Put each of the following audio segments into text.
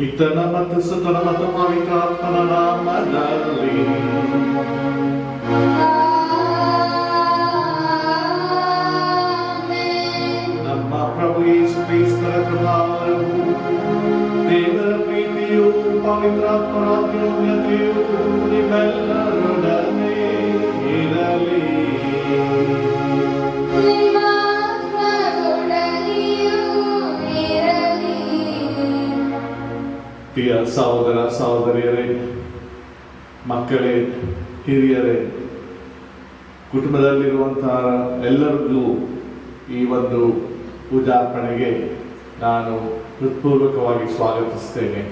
ಪಿತನ ಮತ್ತು ಸುತನ ಮತ್ತು ಪವಿತ್ರಾತ್ಮನ ನಾಮದಲ್ಲಿ ನಮ್ಮ ಪ್ರಭು ಯೇಸು ಕ್ರಿಸ್ತರ ಕೃಪಾವರವು ದೇವರ ಪ್ರೀತಿಯು ಪವಿತ್ರಾತ್ಮನ ಅನ್ಯೋನ್ಯತೆಯು ನಿಮ್ಮೆಲ್ಲರೊಡನೆ ಇರಲಿ. ಪ್ರಿಯ ಸಹೋದರ ಸಹೋದರಿಯರೇ, ಮಕ್ಕಳೇ, ಹಿರಿಯರೇ, ಕುಟುಂಬದಲ್ಲಿರುವಂತಹ ಎಲ್ಲರಿಗೂ ಈ ಒಂದು ಪೂಜಾರ್ಪಣೆಗೆ ನಾನು ಹೃತ್ಪೂರ್ವಕವಾಗಿ ಸ್ವಾಗತಿಸ್ತೇನೆ.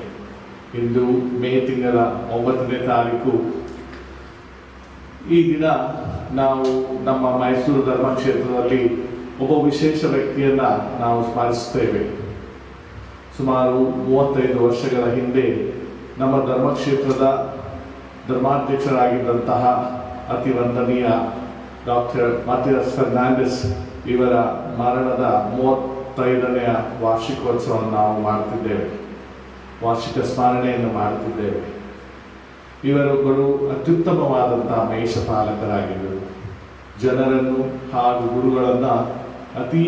ಇಂದು ಮೇ ತಿಂಗಳ 9ನೇ ತಾರೀಕು. ಈ ದಿನ ನಾವು ನಮ್ಮ ಮೈಸೂರು ಧರ್ಮಕ್ಷೇತ್ರದಲ್ಲಿ ಒಬ್ಬ ವಿಶೇಷ ವ್ಯಕ್ತಿಯನ್ನ ನಾವು ಸ್ಮರಿಸುತ್ತೇವೆ. ಸುಮಾರು 35 ವರ್ಷಗಳ ಹಿಂದೆ ನಮ್ಮ ಧರ್ಮಕ್ಷೇತ್ರದ ಧರ್ಮಾಧ್ಯಕ್ಷರಾಗಿದ್ದಂತಹ ಅತಿ ವಂದನೀಯ ಡಾಕ್ಟರ್ ಮಾಥಿಯಾಸ್ ಫರ್ನಾಂಡಿಸ್ ಇವರ ಮರಣದ 35ನೇ ವಾರ್ಷಿಕೋತ್ಸವವನ್ನು ನಾವು ಮಾಡುತ್ತಿದ್ದೇವೆ, ವಾರ್ಷಿಕ ಸ್ಮರಣೆಯನ್ನು ಮಾಡುತ್ತಿದ್ದೇವೆ. ಇವರುಗಳು ಅತ್ಯುತ್ತಮವಾದಂತಹ ಮೇಷಪಾಲಕರಾಗಿದ್ದರು. ಜನರನ್ನು ಹಾಗೂ ಗುರುಗಳನ್ನು ಅತಿ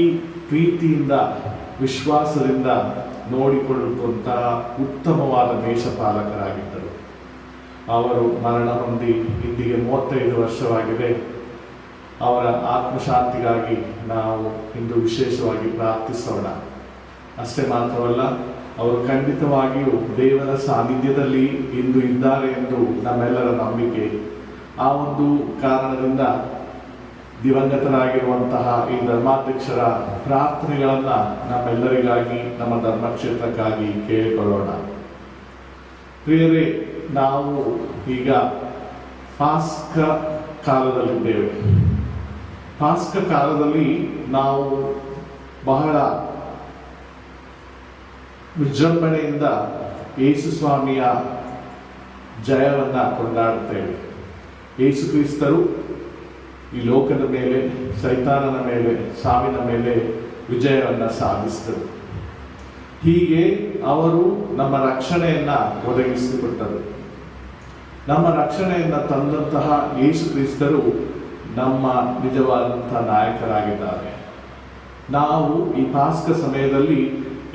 ಪ್ರೀತಿಯಿಂದ ವಿಶ್ವಾಸದಿಂದ ನೋಡಿಕೊಳ್ಳುವಂತಹ ಉತ್ತಮವಾದ ಮೇಷಪಾಲಕರಾಗಿದ್ದರು. ಅವರು ಮರಣ ಹೊಂದಿ ಇಂದಿಗೆ 35 ವರ್ಷವಾಗಿದೆ. ಅವರ ಆತ್ಮಶಾಂತಿಗಾಗಿ ನಾವು ಇಂದು ವಿಶೇಷವಾಗಿ ಪ್ರಾರ್ಥಿಸೋಣ. ಅಷ್ಟೇ ಮಾತ್ರವಲ್ಲ, ಅವರು ಖಂಡಿತವಾಗಿಯೂ ದೇವರ ಸಾನ್ನಿಧ್ಯದಲ್ಲಿ ಇಂದು ಇದ್ದಾರೆ ಎಂದು ನಮ್ಮೆಲ್ಲರ ನಂಬಿಕೆ. ಆ ಒಂದು ಕಾರಣದಿಂದ ದಿವಂಗತರಾಗಿರುವಂತಹ ಈ ಧರ್ಮಾಧ್ಯಕ್ಷರ ಪ್ರಾರ್ಥನೆಗಳನ್ನು ನಮ್ಮೆಲ್ಲರಿಗಾಗಿ, ನಮ್ಮ ಧರ್ಮಕ್ಷೇತ್ರಕ್ಕಾಗಿ ಕೇಳಿಕೊಳ್ಳೋಣ. ಪ್ರಿಯರೇ, ನಾವು ಈಗ ಪಾಸ್ಕ ಕಾಲದಲ್ಲಿದ್ದೇವೆ. ಪಾಸ್ಕ ಕಾಲದಲ್ಲಿ ನಾವು ಬಹಳ ವಿಜೃಂಭಣೆಯಿಂದ ಯೇಸು ಸ್ವಾಮಿಯ ಜಯವನ್ನು ಕೊಂಡಾಡುತ್ತೇವೆ. ಯೇಸು ಕ್ರಿಸ್ತರು ಈ ಲೋಕದ ಮೇಲೆ, ಸೈತಾನನ ಮೇಲೆ, ಸಾವಿನ ಮೇಲೆ ವಿಜಯವನ್ನು ಸಾಧಿಸಿದರು. ಹೀಗೆ ಅವರು ನಮ್ಮ ರಕ್ಷಣೆಯನ್ನ ಒದಗಿಸಿಕೊಟ್ಟರು. ನಮ್ಮ ರಕ್ಷಣೆಯನ್ನು ತಂದಂತಹ ಯೇಸು ಕ್ರಿಸ್ತರು ನಮ್ಮ ನಿಜವಾದಂತಹ ನಾಯಕರಾಗಿದ್ದಾರೆ. ನಾವು ಈ ಪಾಸ್ಕ ಸಮಯದಲ್ಲಿ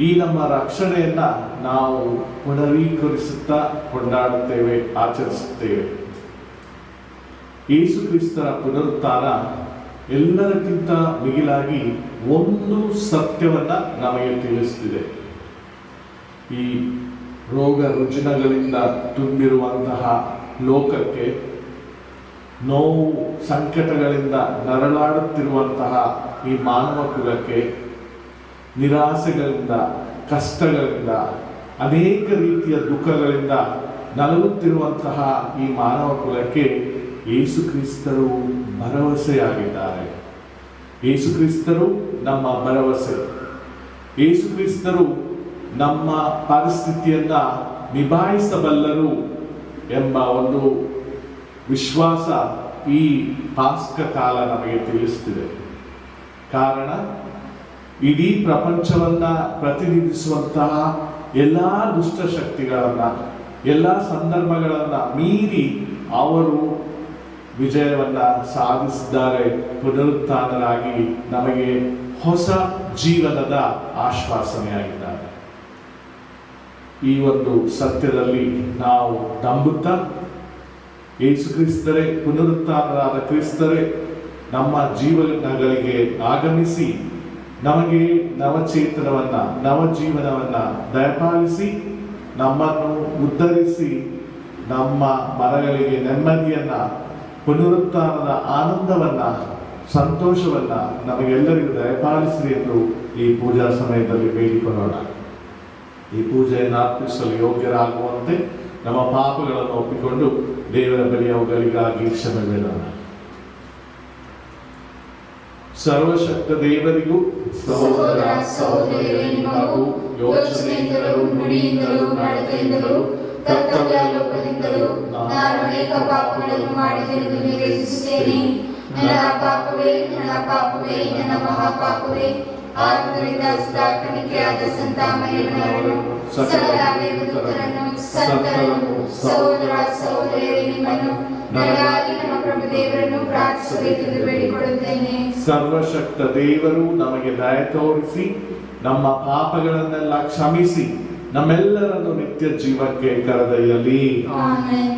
ಈ ನಮ್ಮ ರಕ್ಷಣೆಯನ್ನ ನಾವು ಪುನರೀಕರಿಸುತ್ತಾ ಕೊಂಡಾಡುತ್ತೇವೆ, ಆಚರಿಸುತ್ತೇವೆ. ಯೇಸು ಕ್ರಿಸ್ತರ ಪುನರುತ್ಥಾನ ಎಲ್ಲದಕ್ಕಿಂತ ಮಿಗಿಲಾಗಿ ಒಂದು ಸತ್ಯವನ್ನ ನಮಗೆ ತಿಳಿಸುತ್ತಿದೆ. ಈ ರೋಗ ರುಜಿನಗಳಿಂದ ತುಂಬಿರುವಂತಹ ಲೋಕಕ್ಕೆ, ನೋವು ಸಂಕಟಗಳಿಂದ ನರಳಾಡುತ್ತಿರುವಂತಹ ಈ ಮಾನವ ಕುಲಕ್ಕೆ, ನಿರಾಸೆಗಳಿಂದ, ಕಷ್ಟಗಳಿಂದ, ಅನೇಕ ರೀತಿಯ ದುಃಖಗಳಿಂದ ನಲಗುತ್ತಿರುವಂತಹ ಈ ಮಾನವ ಕುಲಕ್ಕೆ ಯೇಸು ಕ್ರಿಸ್ತರು ಭರವಸೆಯಾಗಿದ್ದಾರೆ. ಯೇಸು ಕ್ರಿಸ್ತರು ನಮ್ಮ ಭರವಸೆ. ಯೇಸು ಕ್ರಿಸ್ತರು ನಮ್ಮ ಪರಿಸ್ಥಿತಿಯನ್ನ ನಿಭಾಯಿಸಬಲ್ಲರು ಎಂಬ ಒಂದು ವಿಶ್ವಾಸ ಈ ಪಾಸ್ಕ ಕಾಲ ನಮಗೆ ತಿಳಿಸುತ್ತಿದೆ. ಕಾರಣ, ಇಡೀ ಪ್ರಪಂಚವನ್ನ ಪ್ರತಿನಿಧಿಸುವಂತಹ ಎಲ್ಲಾ ದುಷ್ಟಶಕ್ತಿಗಳನ್ನ, ಎಲ್ಲಾ ಸಂದರ್ಭಗಳನ್ನ ಮೀರಿ ಅವರು ವಿಜಯವನ್ನ ಸಾಧಿಸಿದ್ದಾರೆ. ಪುನರುತ್ಥಾನರಾಗಿ ನಮಗೆ ಹೊಸ ಜೀವನದ ಆಶ್ವಾಸನೆಯಾಗಿದ್ದಾರೆ. ಈ ಒಂದು ಸತ್ಯದಲ್ಲಿ ನಾವು ನಂಬುತ್ತಾ, ಯೇಸು ಕ್ರಿಸ್ತರೇ, ಪುನರುತ್ಥಾನರಾದ ಕ್ರಿಸ್ತರೇ ನಮ್ಮ ಜೀವನಗಳಿಗೆ ಆಗಮಿಸಿ ನಮಗೆ ನವಚೇತನವನ್ನ, ನವಜೀವನವನ್ನ ದಯಪಾಲಿಸಿ ನಮ್ಮನ್ನು ಉದ್ಧರಿಸಿ ನಮ್ಮ ಮನಗಳಿಗೆ ನೆಮ್ಮದಿಯನ್ನ, ಪುನರುತ್ಥಾನದ ಆನಂದವನ್ನ, ಸಂತೋಷವನ್ನ ನಮಗೆಲ್ಲರಿಗೂ ದಯಪಾಲಿಸಿ ಎಂದು ಈ ಪೂಜಾ ಸಮಯದಲ್ಲಿ ಬೇಡಿಕೊಳ್ಳೋಣ. ಈ ಪೂಜೆಯನ್ನು ಅರ್ಪಿಸಲು ಯೋಗ್ಯರಾಗುವಂತೆ ನಮ್ಮ ಪಾಪಗಳನ್ನು ಒಪ್ಪಿಕೊಂಡು ದೇವರ ಬಳಿ ಅವುಗಳಿಗಾಗಿ ಕ್ಷಮೆ ಬೇಡೋಣ. ಸರ್ವಶಕ್ತ ದೇವರಿಗೂ ಸಹೋದರ ಸಹೋದರಿಯರಿಗೂ ಯೋಚನೆಯಿಂದಲೂ, ನುಡಿಯಿಂದಲೂ, ನಡತೆಯಿಂದಲೂ, ಕರ್ತವ್ಯ ಲೋಪದಿಂದಲೂ ನಾನು ಅನೇಕ ಪಾಪಗಳನ್ನು ಮಾಡಿದ್ದೇನೆ. ನನ್ನ ಪಾಪವೇ, ನನ್ನ ಪಾಪವೇ, ನನ್ನ ಮಹಾಪಾಪವೇ. ಆದುದರಿಂದ ಕನಿಕೆಯಾದ ಸಂತ ಮರಿಯಮ್ಮನವರನ್ನು, ಸಕಲ ದೇವದೂತರನ್ನು, ಸಂತರನ್ನು, ಸಹೋದರ ಸಹೋದರಿಯರೇ, ನಿಮ್ಮನ್ನು ನನಗಾಗಿ ನಮ್ಮ ಪ್ರಭು ದೇವರನ್ನು ಪ್ರಾರ್ಥಿಸಬೇಕೆಂದು ಬೇಡಿಕೊಳ್ಳುತ್ತೇನೆ. ಸರ್ವಶಕ್ತ ದೇವರು ನಮಗೆ ದಯ ತೋರಿಸಿ ನಮ್ಮ ಪಾಪಗಳನ್ನೆಲ್ಲ ಕ್ಷಮಿಸಿ ನಮ್ಮೆಲ್ಲರನ್ನು ನಿತ್ಯ ಜೀವಕ್ಕೆ ಕರೆದೊಯ್ಯಲಿ. ಆಮೆನ್.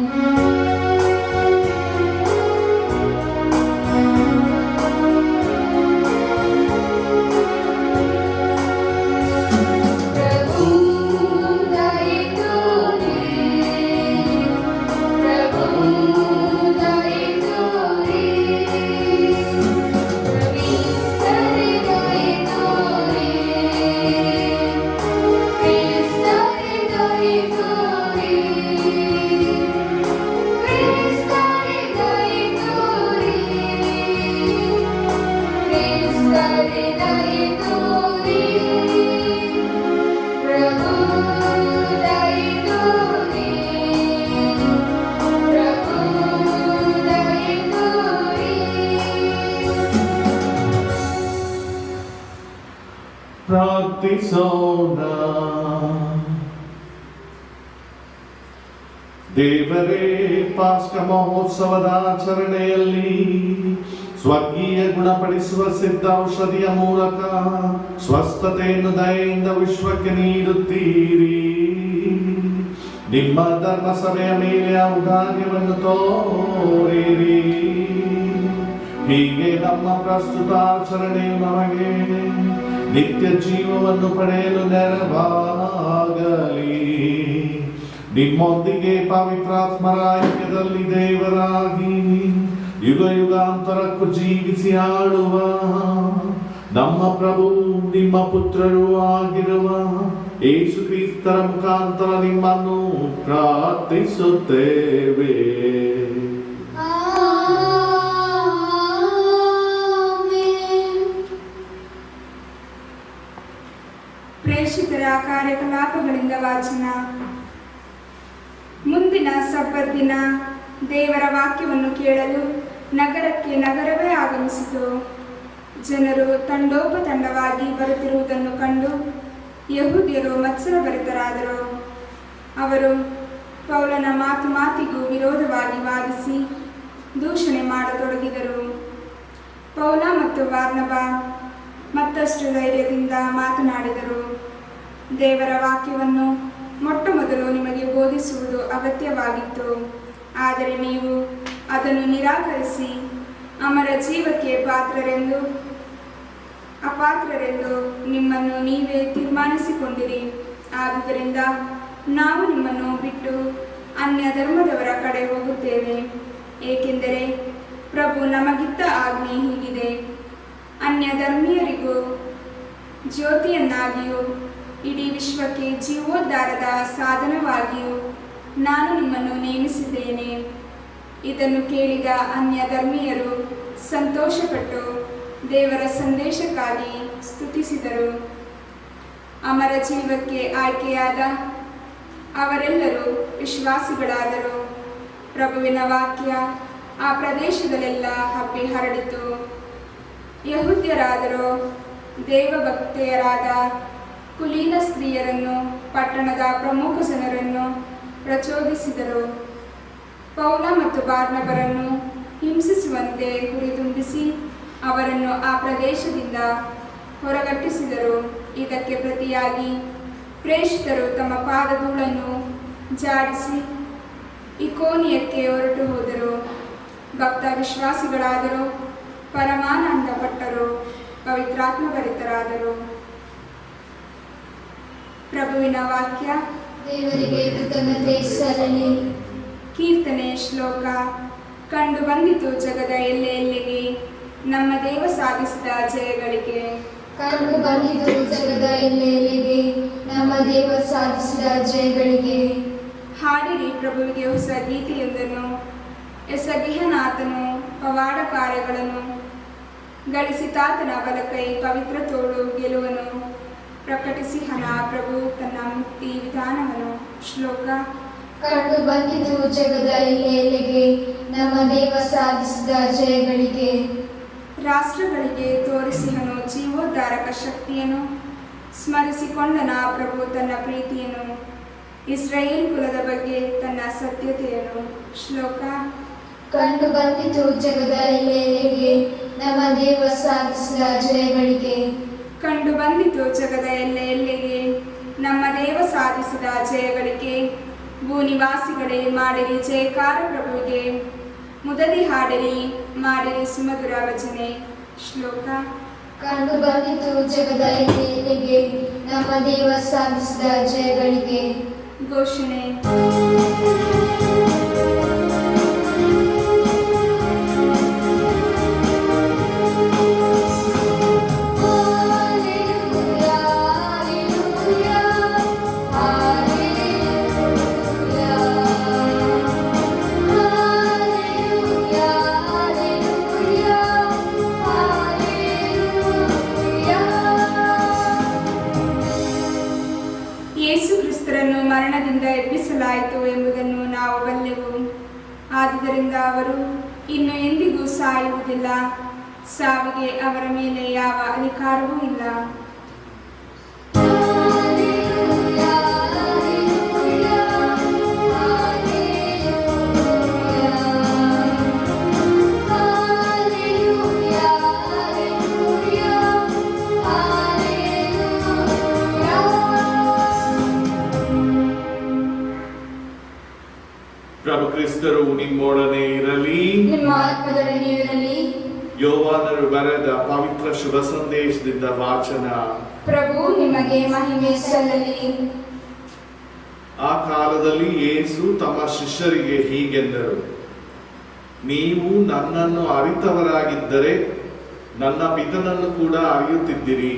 ಪ್ರಾರ್ಥಿಸೋಣ. ದೇವರೇ, ಪಾಸ್ಕ ಮಹೋತ್ಸವದ ಆಚರಣೆಯಲ್ಲಿ ಸ್ವರ್ಗೀಯ ಗುಣಪಡಿಸುವ ಸಿದ್ಧ ಔಷಧಿಯ ಮೂಲಕ ಸ್ವಸ್ಥತೆಯನ್ನು ದಯೆಯಿಂದ ವಿಶ್ವಕ್ಕೆ ನೀಡುತ್ತೀರಿ. ನಿಮ್ಮ ಧರ್ಮ ಸಭೆಯ ಮೇಲೆ ಔದಾರ್ಯವನ್ನು ತೋರಿರಿ. ಹೀಗೆ ನಮ್ಮ ಪ್ರಸ್ತುತ ಆಚರಣೆಯು ನಮಗೆ ನಿತ್ಯ ಜೀವವನ್ನು ಪಡೆಯಲು ನೆರವಾಗಲಿ. ನಿಮ್ಮೊಂದಿಗೆ ಪವಿತ್ರಾತ್ಮರ ಐಕ್ಯದಲ್ಲಿ ದೇವರಾಗಿ ಯುಗ ಯುಗಾಂತರಕ್ಕೂ ಜೀವಿಸಿ ಆಳುವ ನಮ್ಮ ಪ್ರಭು ನಿಮ್ಮ ಪುತ್ರರೂ ಆಗಿರುವ ಯೇಸು ಕ್ರಿಸ್ತರ ಮುಖಾಂತರ ನಿಮ್ಮನ್ನು ಪ್ರಾರ್ಥಿಸುತ್ತೇವೆ. ಪ್ರೇಷಿತರ ಕಾರ್ಯಕಲಾಪಗಳಿಂದ ವಾಚನ. ಮುಂದಿನ ಸಬ್ಬತ್ ದಿನ ದೇವರ ವಾಕ್ಯವನ್ನು ಕೇಳಲು ನಗರಕ್ಕೆ ನಗರವೇ ಆಗಮಿಸಿತು. ಜನರು ತಂಡೋಪತಂಡವಾಗಿ ಬರುತ್ತಿರುವುದನ್ನು ಕಂಡು ಯಹೂದ್ಯರು ಮತ್ಸರಭರಿತರಾದರು. ಅವರು ಪೌಲನ ಮಾತಿಗೂ ವಿರೋಧವಾಗಿ ವಾದಿಸಿ ದೂಷಣೆ ಮಾಡತೊಡಗಿದರು. ಪೌಲ ಮತ್ತು ಬಾರ್ನಬ ಮತ್ತಷ್ಟು ಧೈರ್ಯದಿಂದ ಮಾತನಾಡಿದರು. ದೇವರ ವಾಕ್ಯವನ್ನು ಮೊಟ್ಟ ಮೊದಲು ನಿಮಗೆ ಬೋಧಿಸುವುದು ಅಗತ್ಯವಾಗಿತ್ತು. ಆದರೆ ನೀವು ಅದನ್ನು ನಿರಾಕರಿಸಿ ಅಮರ ಜೀವಕ್ಕೆ ಅಪಾತ್ರರೆಂದು ನಿಮ್ಮನ್ನು ನೀವೇ ತೀರ್ಮಾನಿಸಿಕೊಂಡಿರಿ. ಆದುದರಿಂದ ನಾವು ನಿಮ್ಮನ್ನು ಬಿಟ್ಟು ಅನ್ಯ ಧರ್ಮದವರ ಕಡೆ ಹೋಗುತ್ತೇವೆ. ಏಕೆಂದರೆ ಪ್ರಭು ನಮಗಿತ್ತ ಆಜ್ಞೆ ಹೀಗಿದೆ: ಅನ್ಯ ಧರ್ಮೀಯರಿಗೂ ಜ್ಯೋತಿಯನ್ನಾಗಿಯೂ ಇಡೀ ವಿಶ್ವಕ್ಕೆ ಜೀವೋದ್ಧಾರದ ಸಾಧನವಾಗಿಯೂ ನಾನು ನಿಮ್ಮನ್ನು ನೇಮಿಸಿದ್ದೇನೆ. ಇದನ್ನು ಕೇಳಿದ ಅನ್ಯ ಧರ್ಮೀಯರು ಸಂತೋಷಪಟ್ಟು ದೇವರ ಸಂದೇಶಕ್ಕಾಗಿ ಸ್ತುತಿಸಿದರು. ಅಮರ ಜೀವಕ್ಕೆ ಆಯ್ಕೆಯಾದ ಅವರೆಲ್ಲರೂ ವಿಶ್ವಾಸಿಗಳಾದರು. ಪ್ರಭುವಿನ ವಾಕ್ಯ ಆ ಪ್ರದೇಶದಲ್ಲೆಲ್ಲ ಹಬ್ಬಿ ಹರಡಿತು. ಯಹೂದ್ಯರಾದರೂ ದೇವಭಕ್ತೆಯರಾದ ಕುಲೀನ ಸ್ತ್ರೀಯರನ್ನು, ಪಟ್ಟಣದ ಪ್ರಮುಖ ಜನರನ್ನು ಪ್ರಚೋದಿಸಿದರು. ಪೌಲ ಮತ್ತು ಬಾರ್ನಬರನ್ನು ಹಿಂಸಿಸುವಂತೆ ಹುರಿದುಂಬಿಸಿ ಅವರನ್ನು ಆ ಪ್ರದೇಶದಿಂದ ಹೊರಗಟ್ಟಿಸಿದರು. ಇದಕ್ಕೆ ಪ್ರತಿಯಾಗಿ ಪ್ರೇಷಿತರು ತಮ್ಮ ಪಾದಧೂಳನ್ನು ಜಾಡಿಸಿ ಇಕೋನಿಯಕ್ಕೆ ಹೊರಟು ಹೋದರು. ಭಕ್ತ ವಿಶ್ವಾಸಿಗಳಾದರೂ ಪರಮಾನಂದ ಪಟ್ಟರು, ಪವಿತ್ರಾತ್ಮಭರಿತರಾದರು. ಪ್ರಭುವಿನ ವಾಕ್ಯ. ದೇವರಿಗೆ ಕೃತಜ್ಞತೆ ಸಲ್ಲಲಿ. ಕೀರ್ತನೆ ಶ್ಲೋಕ. ಕಂಡು ಬಂದಿತು ಜಗದ ಎಲ್ಲೆಲ್ಲಿಗೆ ನಮ್ಮ ದೇವ ಸಾಧಿಸಿದ ಜಯಗಳಿಗೆ. ಕಂಡು ಬಂದಿತು ಜಗದ ಎಲ್ಲೆಲ್ಲಿಗೆ ನಮ್ಮ ದೇವ ಸಾಧಿಸಿದ ಜಯಗಳಿಗೆ. ಹಾಡಿರಿ ಪ್ರಭುವಿಗೆ ಹೊಸ ಗೀತೆಯೊಂದನ್ನು. ಎಸಗಿಹನಾತನು ಪವಾಡ ಕಾರ್ಯಗಳನ್ನು ಗಳಿಸಿತಾತನ ಬಲಕೈ ಪವಿತ್ರ ತೋಳು ಗೆಲುವನ್ನು ಪ್ರಕಟಿಸಿಹನ ಪ್ರಭು ತನ್ನ ಮುಕ್ತಿ ವಿಧಾನವನ್ನು. ಶ್ಲೋಕ. ಕಂಡು ಬಂದಿತು ಜಗದ ಎಲ್ಲೆಲ್ಲಿಗೆ ನಮ್ಮ ದೇವ ಸಾಧಿಸಿದ ಜಯಗಳಿಗೆ. ರಾಷ್ಟ್ರಗಳಿಗೆ ತೋರಿಸಿಹನು ಜೀವೋದ್ಧಾರಕ ಶಕ್ತಿಯನ್ನು, ಸ್ಮರಿಸಿಕೊಂಡನ ಪ್ರಭು ತನ್ನ ಪ್ರೀತಿಯನ್ನು, ಇಸ್ರಾಯೇಲ್ ಕುಲದ ಬಗ್ಗೆ ತನ್ನ ಸತ್ಯತೆಯನ್ನು. ಶ್ಲೋಕ. ಕಂಡು ಬಂದಿತು ಜಗದ ಎಲ್ಲೆಲ್ಲಿಗೆ ನಮ್ಮ ದೇವ ಸಾಧಿಸಿದ ಜಯಗಳಿಗೆ. ಕಂಡು ಬಂದಿತು ಜಗದ ಎಲ್ಲೆಲ್ಲಿಗೆ ನಮ್ಮ ದೇವ ಸಾಧಿಸಿದ ಜಯಗಳಿಗೆ. ಭೂನಿವಾಸಿಗಳೇ ಮಾಡಿರಿ ಜಯಕಾರ ಪ್ರಭುವಿಗೆ, ಮುದದಿ ಹಾಡಿರಿ ಮಾಡಿರಿ ಸುಮಧುರ ಭಜನೆ. ಶ್ಲೋಕ. ಕಂಡು ಬಂದಿತು ಜಗದ ಎಲ್ಲೆಲ್ಲಿಗೆ ನಮ್ಮ ದೇವ ಸಾಧಿಸಿದ ಜಯಗಳಿಗೆ. ಘೋಷಣೆ. ಯೇಸು ಕ್ರಿಸ್ತರನ್ನು ಮರಣದಿಂದ ಎಬ್ಬಿಸಲಾಯಿತು ಎಂಬುದನ್ನು ನಾವು ಬಲ್ಲೆವು. ಆದುದರಿಂದ ಅವರು ಇನ್ನು ಎಂದಿಗೂ ಸಾಯುವುದಿಲ್ಲ, ಸಾವಿಗೆ ಅವರ ಮೇಲೆ ಯಾವ ಅಧಿಕಾರವೂ ಇಲ್ಲ. ಪ್ರಭು ಕ್ರಿಸ್ತರು ನಿಮ್ಮೊಡನೆ ಇರಲಿ. ನಿಮ್ಮ ಆತ್ಮದೊಡನೆಯೂ ಇರಲಿ. ಯೋವಾನರು ಬರೆದ ಪವಿತ್ರ ಶುಭ ಸಂದೇಶದಿಂದ ವಾಚನ. ಪ್ರಭು ನಿಮಗೆ ಮಹಿಮೆ ಸಲ್ಲಲಿ. ಆ ಕಾಲದಲ್ಲಿ ಯೇಸು ತಮ್ಮ ಶಿಷ್ಯರಿಗೆ ಹೀಗೆಂದರು, ನೀವು ನನ್ನನ್ನು ಅರಿತವರಾಗಿದ್ದರೆ ನನ್ನ ಪಿತನನ್ನು ಕೂಡ ಅರಿಯುತ್ತಿದ್ದಿರಿ.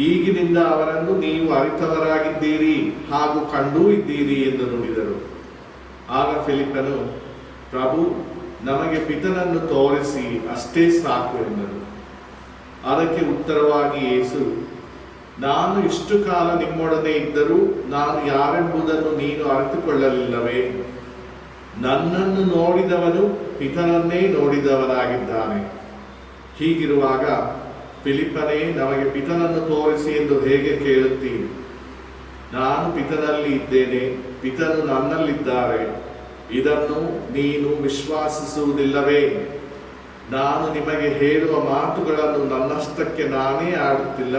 ಈಗಿನಿಂದ ಅವರನ್ನು ನೀವು ಅರಿತವರಾಗಿದ್ದೀರಿ ಹಾಗೂ ಕಂಡೂ ಇದ್ದೀರಿ ಎಂದು ನುಡಿದರು. ಆಗ ಫಿಲಿಪ್ಪನು, ಪ್ರಭು, ನಮಗೆ ಪಿತನನ್ನು ತೋರಿಸಿ ಅಷ್ಟೇ ಸಾಕು ಎಂದರು. ಅದಕ್ಕೆ ಉತ್ತರವಾಗಿ ಯೇಸು, ನಾನು ಇಷ್ಟು ಕಾಲ ನಿಮ್ಮೊಡನೆ ಇದ್ದರೂ ನಾನು ಯಾರೆಂಬುದನ್ನು ನೀನು ಅರಿತುಕೊಳ್ಳಲಿಲ್ಲವೇ? ನನ್ನನ್ನು ನೋಡಿದವನು ಪಿತನನ್ನೇ ನೋಡಿದವನಾಗಿದ್ದಾನೆ. ಹೀಗಿರುವಾಗ ಫಿಲಿಪ್ಪನೇ, ನಮಗೆ ಪಿತನನ್ನು ತೋರಿಸಿ ಎಂದು ಹೇಗೆ ಕೇಳುತ್ತೀರಿ? ನಾನು ಪಿತನಲ್ಲಿ ಇದ್ದೇನೆ, ಪಿತನು ನನ್ನಲ್ಲಿದ್ದಾರೆ. ಇದನ್ನು ನೀನು ವಿಶ್ವಾಸಿಸುವುದಿಲ್ಲವೇ? ನಾನು ನಿಮಗೆ ಹೇಳುವ ಮಾತುಗಳನ್ನು ನನ್ನಷ್ಟಕ್ಕೆ ನಾನೇ ಆಡುತ್ತಿಲ್ಲ,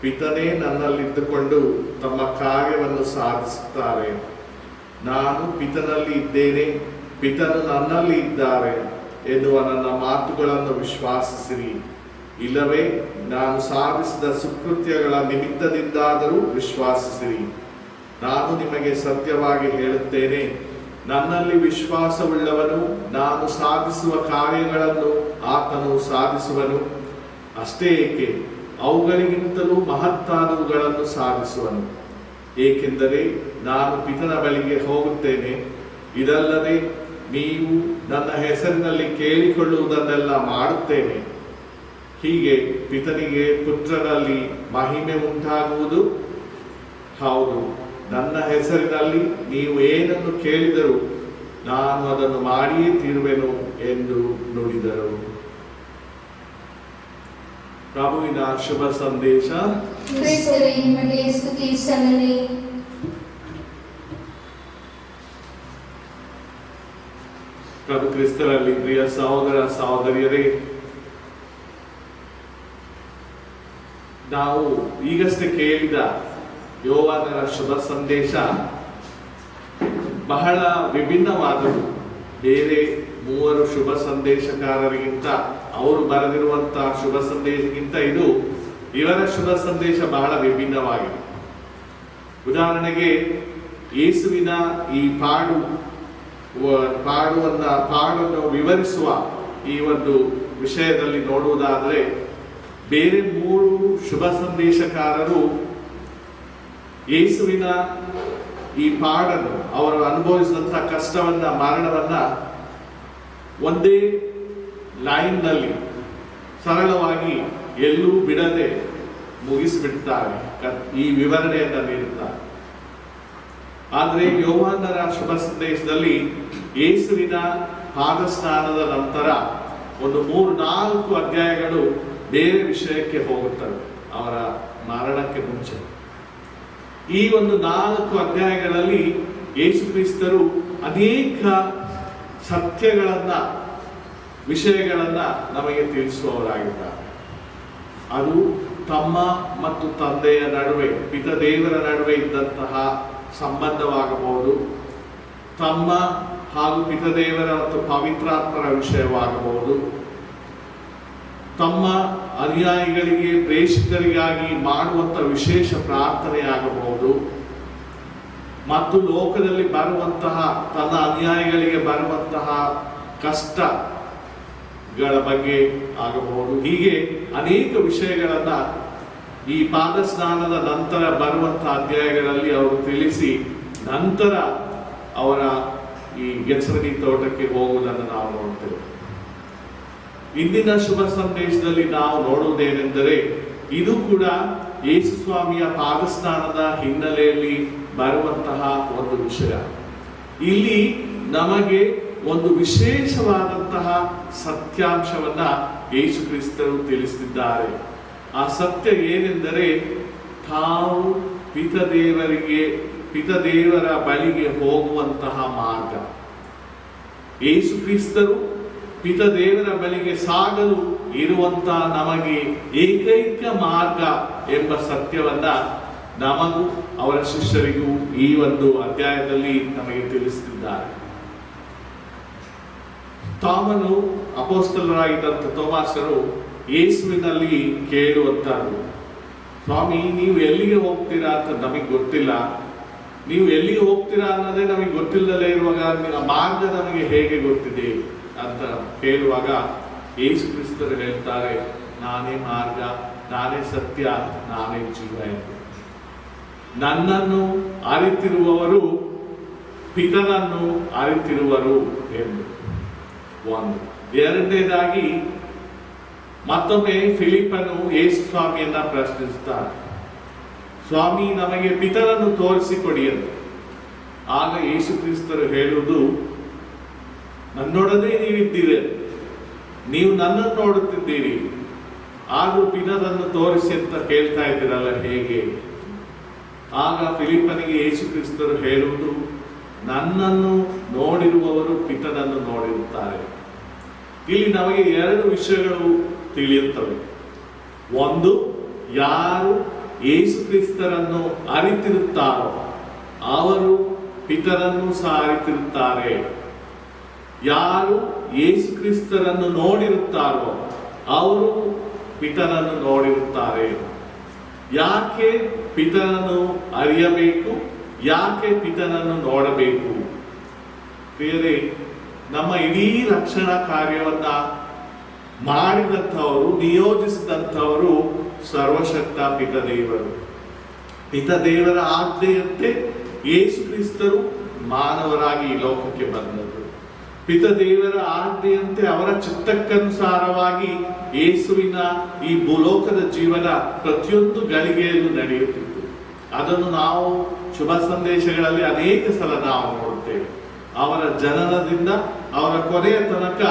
ಪಿತನೇ ನನ್ನಲ್ಲಿದ್ದುಕೊಂಡು ತಮ್ಮ ಕಾರ್ಯವನ್ನು ಸಾಧಿಸುತ್ತಾರೆ. ನಾನು ಪಿತನಲ್ಲಿ ಇದ್ದೇನೆ, ಪಿತನು ನನ್ನಲ್ಲಿ ಇದ್ದಾರೆ ಎನ್ನುವ ನನ್ನ ಮಾತುಗಳನ್ನು ವಿಶ್ವಾಸಿಸಿರಿ. ಇಲ್ಲವೇ ನಾನು ಸಾಧಿಸಿದ ಸುಕೃತ್ಯಗಳ ನಿಮಿತ್ತದಿಂದಾದರೂ ವಿಶ್ವಾಸಿಸಿರಿ. ನಾನು ನಿಮಗೆ ಸತ್ಯವಾಗಿ ಹೇಳುತ್ತೇನೆ, ನನ್ನಲ್ಲಿ ವಿಶ್ವಾಸವುಳ್ಳವನು ನಾನು ಸಾಧಿಸುವ ಕಾರ್ಯಗಳನ್ನು ಆತನು ಸಾಧಿಸುವನು. ಅಷ್ಟೇ ಏಕೆ, ಅವುಗಳಿಗಿಂತಲೂ ಮಹತ್ತಾದವುಗಳನ್ನು ಸಾಧಿಸುವನು. ಏಕೆಂದರೆ ನಾನು ಪಿತನ ಬಳಿಗೆ ಹೋಗುತ್ತೇನೆ. ಇದಲ್ಲದೆ ನೀವು ನನ್ನ ಹೆಸರಿನಲ್ಲಿ ಕೇಳಿಕೊಳ್ಳುವುದನ್ನೆಲ್ಲ ಮಾಡುತ್ತೇನೆ. ಹೀಗೆ ಪಿತನಿಗೆ ಪುತ್ರನಲ್ಲಿ ಮಹಿಮೆ ಉಂಟಾಗುವುದು. ಹೌದು, ನನ್ನ ಹೆಸರಿನಲ್ಲಿ ನೀವು ಏನನ್ನು ಕೇಳಿದರೂ ನಾನು ಅದನ್ನು ಮಾಡಿಯೇ ತೀರುವೆನು ಎಂದು ನುಡಿದರು. ಪ್ರಭುವಿನ ಶುಭ ಸಂದೇಶ. ಕ್ರಿಸ್ತರೇ, ನಿಮಗೆ ಸ್ತುತಿ ಸಲ್ಲಲಿ. ಪ್ರಭು ಕ್ರಿಸ್ತರಲ್ಲಿ ಪ್ರಿಯ ಸಹೋದರ ಸಹೋದರಿಯರೇ, ನಾವು ಈಗಷ್ಟೇ ಕೇಳಿದ ಯೋವಾನರ ಶುಭ ಸಂದೇಶ ಬಹಳ ವಿಭಿನ್ನವಾದದ್ದು. ಬೇರೆ ಮೂವರು ಶುಭ ಸಂದೇಶಕಾರರಿಗಿಂತ, ಅವರು ಬರೆದಿರುವಂತಹ ಶುಭ ಸಂದೇಶಕ್ಕಿಂತ ಇವರ ಶುಭ ಸಂದೇಶ ಬಹಳ ವಿಭಿನ್ನವಾಗಿದೆ. ಉದಾಹರಣೆಗೆ, ಯೇಸುವಿನ ಈ ಪಾಡನ್ನು ವಿವರಿಸುವ ಈ ಒಂದು ವಿಷಯದಲ್ಲಿ ನೋಡುವುದಾದರೆ, ಬೇರೆ ಮೂರು ಶುಭ ಸಂದೇಶಕಾರರು ಯೇಸುವಿನ ಈ ಪಾಡನ್ನು, ಅವರು ಅನುಭವಿಸಿದಂತಹ ಕಷ್ಟವನ್ನ, ಮರಣವನ್ನ ಒಂದೇ ಲೈನ್ನಲ್ಲಿ ಸರಳವಾಗಿ ಎಲ್ಲೂ ಬಿಡದೆ ಮುಗಿಸಿಬಿಡ್ತಾರೆ, ಈ ವಿವರಣೆಯನ್ನು ನೀಡುತ್ತಾರೆ. ಆದರೆ ಯೋಹಾನರ ಶುಭ ಸಂದೇಶದಲ್ಲಿ ಯೇಸುವಿನ ಪಾದ ಸ್ನಾನದ ನಂತರ ಒಂದು 3-4 ಅಧ್ಯಾಯಗಳು ಬೇರೆ ವಿಷಯಕ್ಕೆ ಹೋಗುತ್ತವೆ, ಅವರ ಮರಣಕ್ಕೆ ಮುಂಚೆ. ಈ ಒಂದು 4 ಅಧ್ಯಾಯಗಳಲ್ಲಿ ಯೇಸು ಕ್ರಿಸ್ತರು ಅನೇಕ ಸತ್ಯಗಳನ್ನ, ವಿಷಯಗಳನ್ನ ನಮಗೆ ತಿಳಿಸುವವರಾಗಿದ್ದಾರೆ. ಅದು ತಮ್ಮ ಮತ್ತು ತಂದೆಯ ನಡುವೆ, ಪಿತದೇವರ ನಡುವೆ ಇದ್ದಂತಹ ಸಂಬಂಧವಾಗಬಹುದು, ತಮ್ಮ ಹಾಗೂ ಪಿತದೇವರ ಮತ್ತು ಪವಿತ್ರಾತ್ಮರ ವಿಷಯವಾಗಬಹುದು, ತಮ್ಮ ಅನುಯಾಯಿಗಳಿಗೆ, ಪ್ರೇಷಿತರಿಗಾಗಿ ಮಾಡುವಂಥ ವಿಶೇಷ ಪ್ರಾರ್ಥನೆಯಾಗಬಹುದು, ಮತ್ತು ಲೋಕದಲ್ಲಿ ಬರುವಂತಹ ತನ್ನ ಅನುಯಾಯಿಗಳಿಗೆ ಬರುವಂತಹ ಕಷ್ಟಗಳ ಬಗ್ಗೆ ಆಗಬಹುದು. ಹೀಗೆ ಅನೇಕ ವಿಷಯಗಳನ್ನ ಈ ಪಾದ ಸ್ನಾನದ ನಂತರ ಬರುವಂತಹ ಅಧ್ಯಾಯಗಳಲ್ಲಿ ಅವರು ತಿಳಿಸಿ, ನಂತರ ಅವರ ಈ ಗೆತ್ಸಮನಿ ತೋಟಕ್ಕೆ ಹೋಗುವುದನ್ನು ನಾವು ನೋಡ್ತೇವೆ. ಇಂದಿನ ಶುಭ ಸಂದೇಶದಲ್ಲಿ ನಾವು ನೋಡುವುದೇನೆಂದರೆ, ಇದು ಕೂಡ ಯೇಸು ಸ್ವಾಮಿಯ ಪಾದಸ್ನಾನದ ಹಿನ್ನೆಲೆಯಲ್ಲಿ ಬರುವಂತಹ ಒಂದು ವಿಷಯ. ಇಲ್ಲಿ ನಮಗೆ ಒಂದು ವಿಶೇಷವಾದಂತಹ ಸತ್ಯಾಂಶವನ್ನ ಯೇಸು ಕ್ರಿಸ್ತರು ತಿಳಿಸಿದ್ದಾರೆ. ಆ ಸತ್ಯ ಏನೆಂದರೆ, ತಾವು ಪಿತದೇವರ ಬಳಿಗೆ ಹೋಗುವಂತಹ ಮಾರ್ಗ. ಯೇಸು ಕ್ರಿಸ್ತರು ಪಿತದೇವರ ಬಳಿಗೆ ಸಾಗಲು ಇರುವಂತಹ ನಮಗೆ ಏಕೈಕ ಮಾರ್ಗ ಎಂಬ ಸತ್ಯವನ್ನ ನಮಗೂ ಅವರ ಶಿಷ್ಯರಿಗೂ ಈ ಒಂದು ಅಧ್ಯಾಯದಲ್ಲಿ ನಮಗೆ ತಿಳಿಸುತ್ತಿದ್ದಾರೆ. ಥಾಮನು, ಅಪೊಸ್ತಲರಾಗಿದ್ದಂಥ ಥೋಮಾಸರು ಯೇಸುವಿನಲ್ಲಿ ಕೇಳುವಂತಹದ್ದು, ಸ್ವಾಮಿ, ನೀವು ಎಲ್ಲಿಗೆ ಹೋಗ್ತೀರಾ ಅಂತ ನಮಗೆ ಗೊತ್ತಿಲ್ಲ, ನೀವು ಎಲ್ಲಿಗೆ ಹೋಗ್ತೀರಾ ಅನ್ನೋದೇ ನಮಗೆ ಗೊತ್ತಿಲ್ಲದಲೇ ಇರುವಾಗ ನಿಮ್ಮ ಮಾರ್ಗ ನಮಗೆ ಹೇಗೆ ಗೊತ್ತಿದೆ ಅಂತ ಕೇಳುವಾಗ ಯೇಸು ಕ್ರಿಸ್ತರು ಹೇಳ್ತಾರೆ, ನಾನೇ ಮಾರ್ಗ, ನಾನೇ ಸತ್ಯ, ನಾನೇ ಜೀವ ಎಂದು. ನನ್ನನ್ನು ಅರಿತಿರುವವರು ಪಿತನನ್ನು ಅರಿತಿರುವರು ಎಂದು ಒಂದು. ಎರಡನೇದಾಗಿ ಮತ್ತೊಮ್ಮೆ ಫಿಲಿಪ್ಪನು ಯೇಸು ಸ್ವಾಮಿಯನ್ನ ಪ್ರಶ್ನಿಸುತ್ತಾರೆ, ಸ್ವಾಮಿ, ನಮಗೆ ಪಿತನನ್ನು ತೋರಿಸಿಕೊಡಿ ಎಂದು. ಆಗ ಯೇಸು ಕ್ರಿಸ್ತರು ಹೇಳುವುದು, ನನ್ನೊಡನೆ ನೀವಿದ್ದೀರಿ, ನೀವು ನನ್ನನ್ನು ನೋಡುತ್ತಿದ್ದೀರಿ, ಆದರೂ ಪಿತನನ್ನು ತೋರಿಸಿ ಅಂತ ಕೇಳ್ತಾ ಇದ್ದೀರಲ್ಲ, ಹೇಗೆ? ಆಗ ಫಿಲಿಪ್ಪನಿಗೆ ಯೇಸು ಕ್ರಿಸ್ತರು ಹೇಳುವುದು, ನನ್ನನ್ನು ನೋಡಿರುವವರು ಪಿತನನ್ನು ನೋಡಿರುತ್ತಾರೆ. ಇಲ್ಲಿ ನಮಗೆ 2 ವಿಷಯಗಳು ತಿಳಿಯುತ್ತವೆ. ಒಂದು, ಯಾರು ಯೇಸು ಕ್ರಿಸ್ತರನ್ನು ಅರಿತಿರುತ್ತಾರೋ ಅವರು ಪಿತರನ್ನು ಸಹ ಅರಿತಿರುತ್ತಾರೆ. ಯಾರು ಯೇಸು ಕ್ರಿಸ್ತರನ್ನು ನೋಡಿರುತ್ತಾರೋ ಅವರು ಪಿತನನ್ನು ನೋಡಿರುತ್ತಾರೆ. ಯಾಕೆ ಪಿತನನ್ನು ಅರಿಯಬೇಕು? ಯಾಕೆ ಪಿತನನ್ನು ನೋಡಬೇಕು? ಪ್ರಿಯರೇ, ನಮ್ಮ ಇಡೀ ರಕ್ಷಣಾ ಕಾರ್ಯವನ್ನ ಮಾಡಿದಂಥವರು, ನಿಯೋಜಿಸಿದಂಥವರು ಸರ್ವಶಕ್ತ ಪಿತದೇವರು. ಪಿತದೇವರ ಆಜ್ಞೆಯಂತೆ ಯೇಸು ಕ್ರಿಸ್ತರು ಮಾನವರಾಗಿ ಈ ಲೋಕಕ್ಕೆ ಬಂದದ್ದು. ಪಿತದೇವರ ಆಜ್ಞೆಯಂತೆ ಅವರ ಚಿತ್ತಕ್ಕನುಸಾರವಾಗಿ ಯೇಸುವಿನ ಈ ಭೂಲೋಕದ ಜೀವನ ಪ್ರತಿಯೊಂದು ಗಳಿಗೆಯಲ್ಲೂ ನಡೆಯುತ್ತಿತ್ತು. ಅದನ್ನು ನಾವು ಶುಭ ಸಂದೇಶಗಳಲ್ಲಿ ಅನೇಕ ಸಲ ನಾವು ನೋಡುತ್ತೇವೆ. ಅವರ ಜನನದಿಂದ ಅವರ ಕೊನೆಯ ತನಕ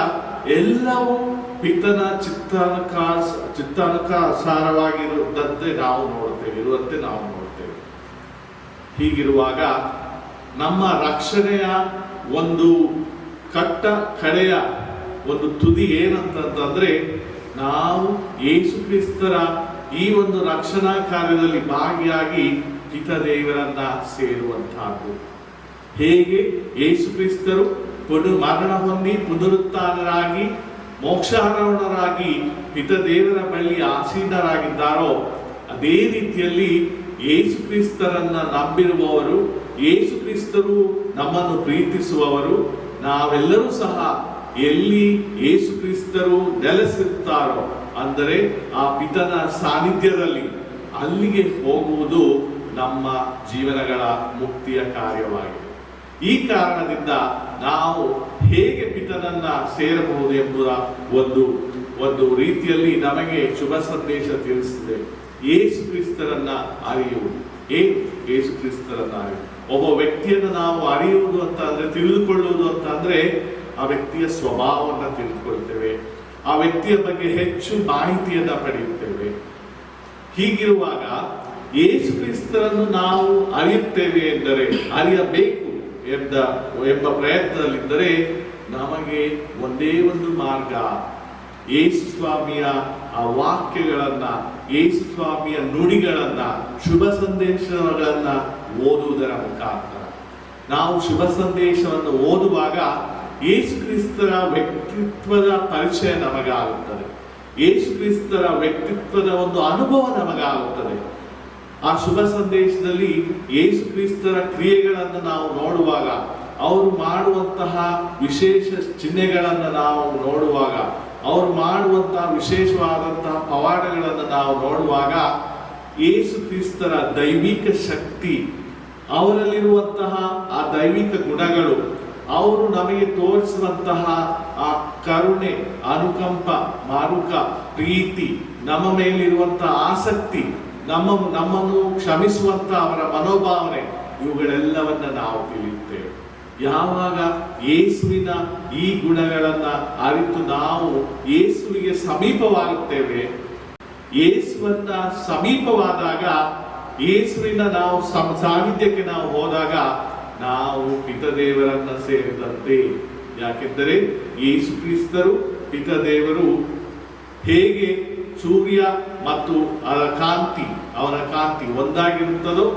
ಎಲ್ಲವೂ ಪಿತನ ಚಿತ್ತಾನುಸಾರವಾಗಿರುವಂತೆ ನಾವು ನೋಡುತ್ತೇವೆ. ಹೀಗಿರುವಾಗ ನಮ್ಮ ರಕ್ಷಣೆಯ ಒಂದು ಕಡೆಯ ಒಂದು ತುದಿ ಏನಂತಂದ್ರೆ, ನಾವು ಯೇಸು ಕ್ರಿಸ್ತರ ಈ ಒಂದು ರಕ್ಷಣಾ ಕಾರ್ಯದಲ್ಲಿ ಭಾಗಿಯಾಗಿ ಪಿತದೇವರನ್ನ ಸೇರುವಂತಹದ್ದು. ಹೇಗೆ ಯೇಸು ಕ್ರಿಸ್ತರು ಮರಣ ಹೊಂದಿ ಪುನರುತ್ಥಾನರಾಗಿ ಮೋಕ್ಷಾರೋಹಣರಾಗಿ ಪಿತದೇವರ ಬಳಿ ಆಸೀನರಾಗಿದ್ದಾರೋ, ಅದೇ ರೀತಿಯಲ್ಲಿ ಯೇಸು ಕ್ರಿಸ್ತರನ್ನ ನಂಬಿರುವವರು, ಯೇಸು ಕ್ರಿಸ್ತರು ನಮ್ಮನ್ನು ಪ್ರೀತಿಸುವವರು, ನಾವೆಲ್ಲರೂ ಸಹ ಎಲ್ಲಿ ಯೇಸು ಕ್ರಿಸ್ತರು ನೆಲೆಸಿರುತ್ತಾರೋ, ಅಂದರೆ ಆ ಪಿತನ ಸಾನ್ನಿಧ್ಯದಲ್ಲಿ, ಅಲ್ಲಿಗೆ ಹೋಗುವುದು ನಮ್ಮ ಜೀವನಗಳ ಮುಕ್ತಿಯ ಕಾರ್ಯವಾಗಿದೆ. ಈ ಕಾರಣದಿಂದ ನಾವು ಹೇಗೆ ಪಿತನನ್ನ ಸೇರಬಹುದು ಎಂಬುದ ಒಂದು ರೀತಿಯಲ್ಲಿ ನಮಗೆ ಶುಭ ಸಂದೇಶ ತಿಳಿಸಿದೆ. ಯೇಸು ಕ್ರಿಸ್ತರನ್ನ ಅರಿಯುವುದು. ಯೇಸು ಕ್ರಿಸ್ತರನ್ನ ಅರಿಯುವುದು. ಒಬ್ಬ ವ್ಯಕ್ತಿಯನ್ನು ನಾವು ಅರಿಯುವುದು ಅಂತ ಅಂದ್ರೆ, ತಿಳಿದುಕೊಳ್ಳುವುದು ಅಂತ ಅಂದ್ರೆ, ಆ ವ್ಯಕ್ತಿಯ ಸ್ವಭಾವವನ್ನು ತಿಳಿದುಕೊಳ್ತೇವೆ, ಆ ವ್ಯಕ್ತಿಯ ಬಗ್ಗೆ ಹೆಚ್ಚು ಮಾಹಿತಿಯನ್ನ ಪಡೆಯುತ್ತೇವೆ. ಹೀಗಿರುವಾಗ ಯೇಸು ಕ್ರಿಸ್ತರನ್ನು ನಾವು ಅರಿಯುತ್ತೇವೆ ಎಂದರೆ, ಅರಿಯಬೇಕು ಎಂಬ ಪ್ರಯತ್ನದಲ್ಲಿದ್ದರೆ ನಮಗೆ ಒಂದೇ ಒಂದು ಮಾರ್ಗ, ಯೇಸು ಸ್ವಾಮಿಯ ಆ ವಾಕ್ಯಗಳನ್ನ, ಯೇಸು ಸ್ವಾಮಿಯ ನುಡಿಗಳನ್ನ, ಶುಭ ಸಂದೇಶಗಳನ್ನ ಓದುವುದರ ಮುಖಾಂತರ. ನಾವು ಶುಭ ಸಂದೇಶವನ್ನು ಓದುವಾಗ ಯೇಸು ಕ್ರಿಸ್ತರ ವ್ಯಕ್ತಿತ್ವದ ಪರಿಚಯ ನಮಗಾಗುತ್ತದೆ, ಯೇಸು ಕ್ರಿಸ್ತರ ವ್ಯಕ್ತಿತ್ವದ ಒಂದು ಅನುಭವ ನಮಗಾಗುತ್ತದೆ. ಆ ಶುಭ ಸಂದೇಶದಲ್ಲಿ ಯೇಸು ಕ್ರಿಸ್ತರ ಕ್ರಿಯೆಗಳನ್ನು ನಾವು ನೋಡುವಾಗ, ಅವರು ಮಾಡುವಂತಹ ವಿಶೇಷ ಚಿಹ್ನೆಗಳನ್ನು ನಾವು ನೋಡುವಾಗ, ಅವರು ಮಾಡುವಂತಹ ವಿಶೇಷವಾದಂತಹ ಪವಾಡಗಳನ್ನು ನಾವು ನೋಡುವಾಗ, ಯೇಸು ಕ್ರಿಸ್ತರ ದೈವಿಕ ಶಕ್ತಿ, ಅವರಲ್ಲಿರುವಂತಹ ಆ ದೈವಿಕ ಗುಣಗಳು, ಅವರು ನಮಗೆ ತೋರಿಸುವಂತಹ ಆ ಕರುಣೆ, ಅನುಕಂಪ, ಮಾರುಕ, ಪ್ರೀತಿ, ನಮ್ಮ ಮೇಲಿರುವಂತಹ ಆಸಕ್ತಿ, ನಮ್ಮನ್ನು ಕ್ಷಮಿಸುವಂತಹ ಅವರ ಮನೋಭಾವನೆ, ಇವುಗಳೆಲ್ಲವನ್ನ ನಾವು ತಿಳಿಯುತ್ತೇವೆ. ಯಾವಾಗ ಯೇಸುವಿನ ಈ ಗುಣಗಳನ್ನ ಅರಿತು ನಾವು ಯೇಸುವಿಗೆ ಸಮೀಪವಾಗುತ್ತೇವೆ, ಯೇಸುವನ್ನ ಸಮೀಪವಾದಾಗ, ಯೇಸುವಿನ ನಾವು ಸಾನ್ನಿಧ್ಯಕ್ಕೆ ನಾವು ಹೋದಾಗ ನಾವು ಪಿತದೇವರನ್ನ ಸೇರಿದಂತೆ. ಯಾಕೆಂದರೆ ಯೇಸು ಕ್ರಿಸ್ತರು, ಪಿತದೇವರು ಹೇಗೆ ಸೂರ್ಯ ಮತ್ತು ಅವನ ಕಾಂತಿ ಒಂದಾಗಿರುತ್ತದೋ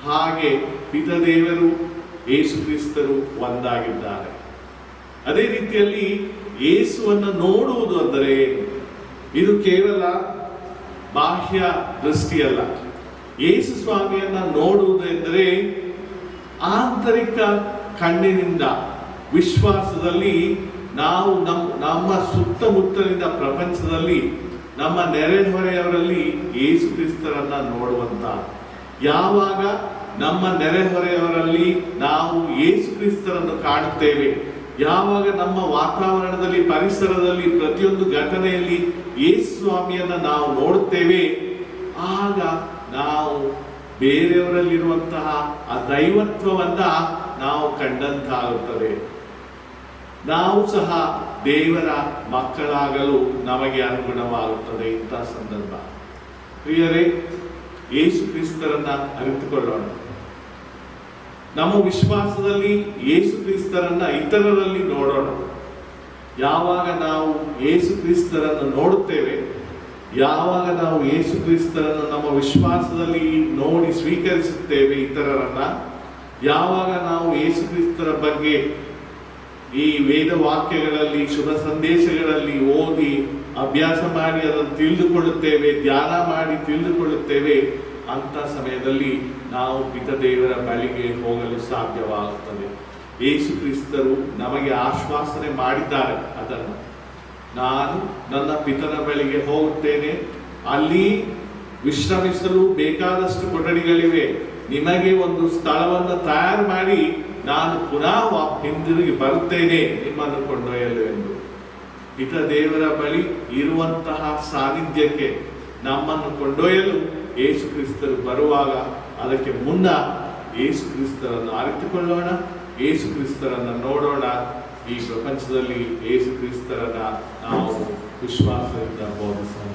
ಹಾಗೆ ಪಿತದೇವರು ಯೇಸು ಕ್ರಿಸ್ತರು ಒಂದಾಗಿದ್ದಾರೆ. ಅದೇ ರೀತಿಯಲ್ಲಿ ಯೇಸುವನ್ನು ನೋಡುವುದು ಅಂದರೆ ಇದು ಕೇವಲ ಬಾಹ್ಯ ದೃಷ್ಟಿಯಲ್ಲ. ಯೇಸು ಸ್ವಾಮಿಯನ್ನ ನೋಡುವುದು ಎಂದರೆ ಆಂತರಿಕ ಕಣ್ಣಿನಿಂದ, ವಿಶ್ವಾಸದಲ್ಲಿ ನಾವು ನಮ್ಮ ಸುತ್ತಮುತ್ತಲಿನ ಪ್ರಪಂಚದಲ್ಲಿ, ನಮ್ಮ ನೆರೆಹೊರೆಯವರಲ್ಲಿ ಯೇಸು ಕ್ರಿಸ್ತರನ್ನ ನೋಡುವಂತ. ಯಾವಾಗ ನಮ್ಮ ನೆರೆಹೊರೆಯವರಲ್ಲಿ ನಾವು ಯೇಸು ಕ್ರಿಸ್ತರನ್ನು ಕಾಣುತ್ತೇವೆ, ಯಾವಾಗ ನಮ್ಮ ವಾತಾವರಣದಲ್ಲಿ, ಪರಿಸರದಲ್ಲಿ, ಪ್ರತಿಯೊಂದು ಘಟನೆಯಲ್ಲಿ ಯೇಸು ಸ್ವಾಮಿಯನ್ನ ನಾವು ನೋಡುತ್ತೇವೆ, ಆಗ ನಾವು ಬೇರೆಯವರಲ್ಲಿರುವಂತಹ ಆ ದೈವತ್ವವನ್ನ ನಾವು ಕಂಡಂತಾಗುತ್ತದೆ. ನಾವು ಸಹ ದೇವರ ಮಕ್ಕಳಾಗಲು ನಮಗೆ ಅನುಗುಣವಾಗುತ್ತದೆ ಇಂತಹ ಸಂದರ್ಭ. ಪ್ರಿಯರೇ, ಯೇಸು ಕ್ರಿಸ್ತರನ್ನ ಅರಿತುಕೊಳ್ಳೋಣ. ನಮ್ಮ ವಿಶ್ವಾಸದಲ್ಲಿ ಯೇಸು ಕ್ರಿಸ್ತರನ್ನ ಇತರರಲ್ಲಿ ನೋಡೋಣ. ಯಾವಾಗ ನಾವು ಯೇಸು ಕ್ರಿಸ್ತರನ್ನು ನೋಡುತ್ತೇವೆ, ಯಾವಾಗ ನಾವು ಯೇಸು ಕ್ರಿಸ್ತರನ್ನು ನಮ್ಮ ವಿಶ್ವಾಸದಲ್ಲಿ ನೋಡಿ ಸ್ವೀಕರಿಸುತ್ತೇವೆ ಇತರರನ್ನ, ಯಾವಾಗ ನಾವು ಯೇಸು ಕ್ರಿಸ್ತರ ಬಗ್ಗೆ ಈ ವೇದ ವಾಕ್ಯಗಳಲ್ಲಿ, ಶುಭ ಸಂದೇಶಗಳಲ್ಲಿ ಓದಿ ಅಭ್ಯಾಸ ಮಾಡಿ ಅದನ್ನು ತಿಳಿದುಕೊಳ್ಳುತ್ತೇವೆ, ಧ್ಯಾನ ಮಾಡಿ ತಿಳಿದುಕೊಳ್ಳುತ್ತೇವೆ, ಅಂತ ಸಮಯದಲ್ಲಿ ನಾವು ಪಿತದೇವರ ಬಳಿಗೆ ಹೋಗಲು ಸಾಧ್ಯವಾಗುತ್ತದೆ. ಯೇಸು ಕ್ರಿಸ್ತರು ನಮಗೆ ಆಶ್ವಾಸನೆ ಮಾಡಿದ್ದಾರೆ ಅದನ್ನು. ನಾನು ನನ್ನ ಪಿತನ ಬಳಿಗೆ ಹೋಗುತ್ತೇನೆ, ಅಲ್ಲಿ ವಿಶ್ರಮಿಸಲು ಬೇಕಾದಷ್ಟು ಕೊಠಡಿಗಳಿವೆ, ನಿಮಗೆ ಒಂದು ಸ್ಥಳವನ್ನು ತಯಾರು ಮಾಡಿ ನಾನು ಪುನಃ ಹಿಂದಿರುಗಿ ಬರುತ್ತೇನೆ ನಿಮ್ಮನ್ನು ಕೊಂಡೊಯ್ಯಲು ಎಂದು. ಪಿತದೇವರ ಬಳಿ ಇರುವಂತಹ ಸಾನ್ನಿಧ್ಯಕ್ಕೆ ನಮ್ಮನ್ನು ಕೊಂಡೊಯ್ಯಲು ಯೇಸು ಕ್ರಿಸ್ತರು ಬರುವಾಗ, ಅದಕ್ಕೆ ಮುನ್ನ ಯೇಸು ಕ್ರಿಸ್ತರನ್ನು ಅರಿತುಕೊಳ್ಳೋಣ, ಯೇಸು ಕ್ರಿಸ್ತರನ್ನು ನೋಡೋಣ. ಈ ಪ್ರಪಂಚದಲ್ಲಿ ಯೇಸು ಕ್ರಿಸ್ತರನ್ನ ನಾವು ವಿಶ್ವಾಸದಿಂದ ಬೋಧಿಸೋಣ.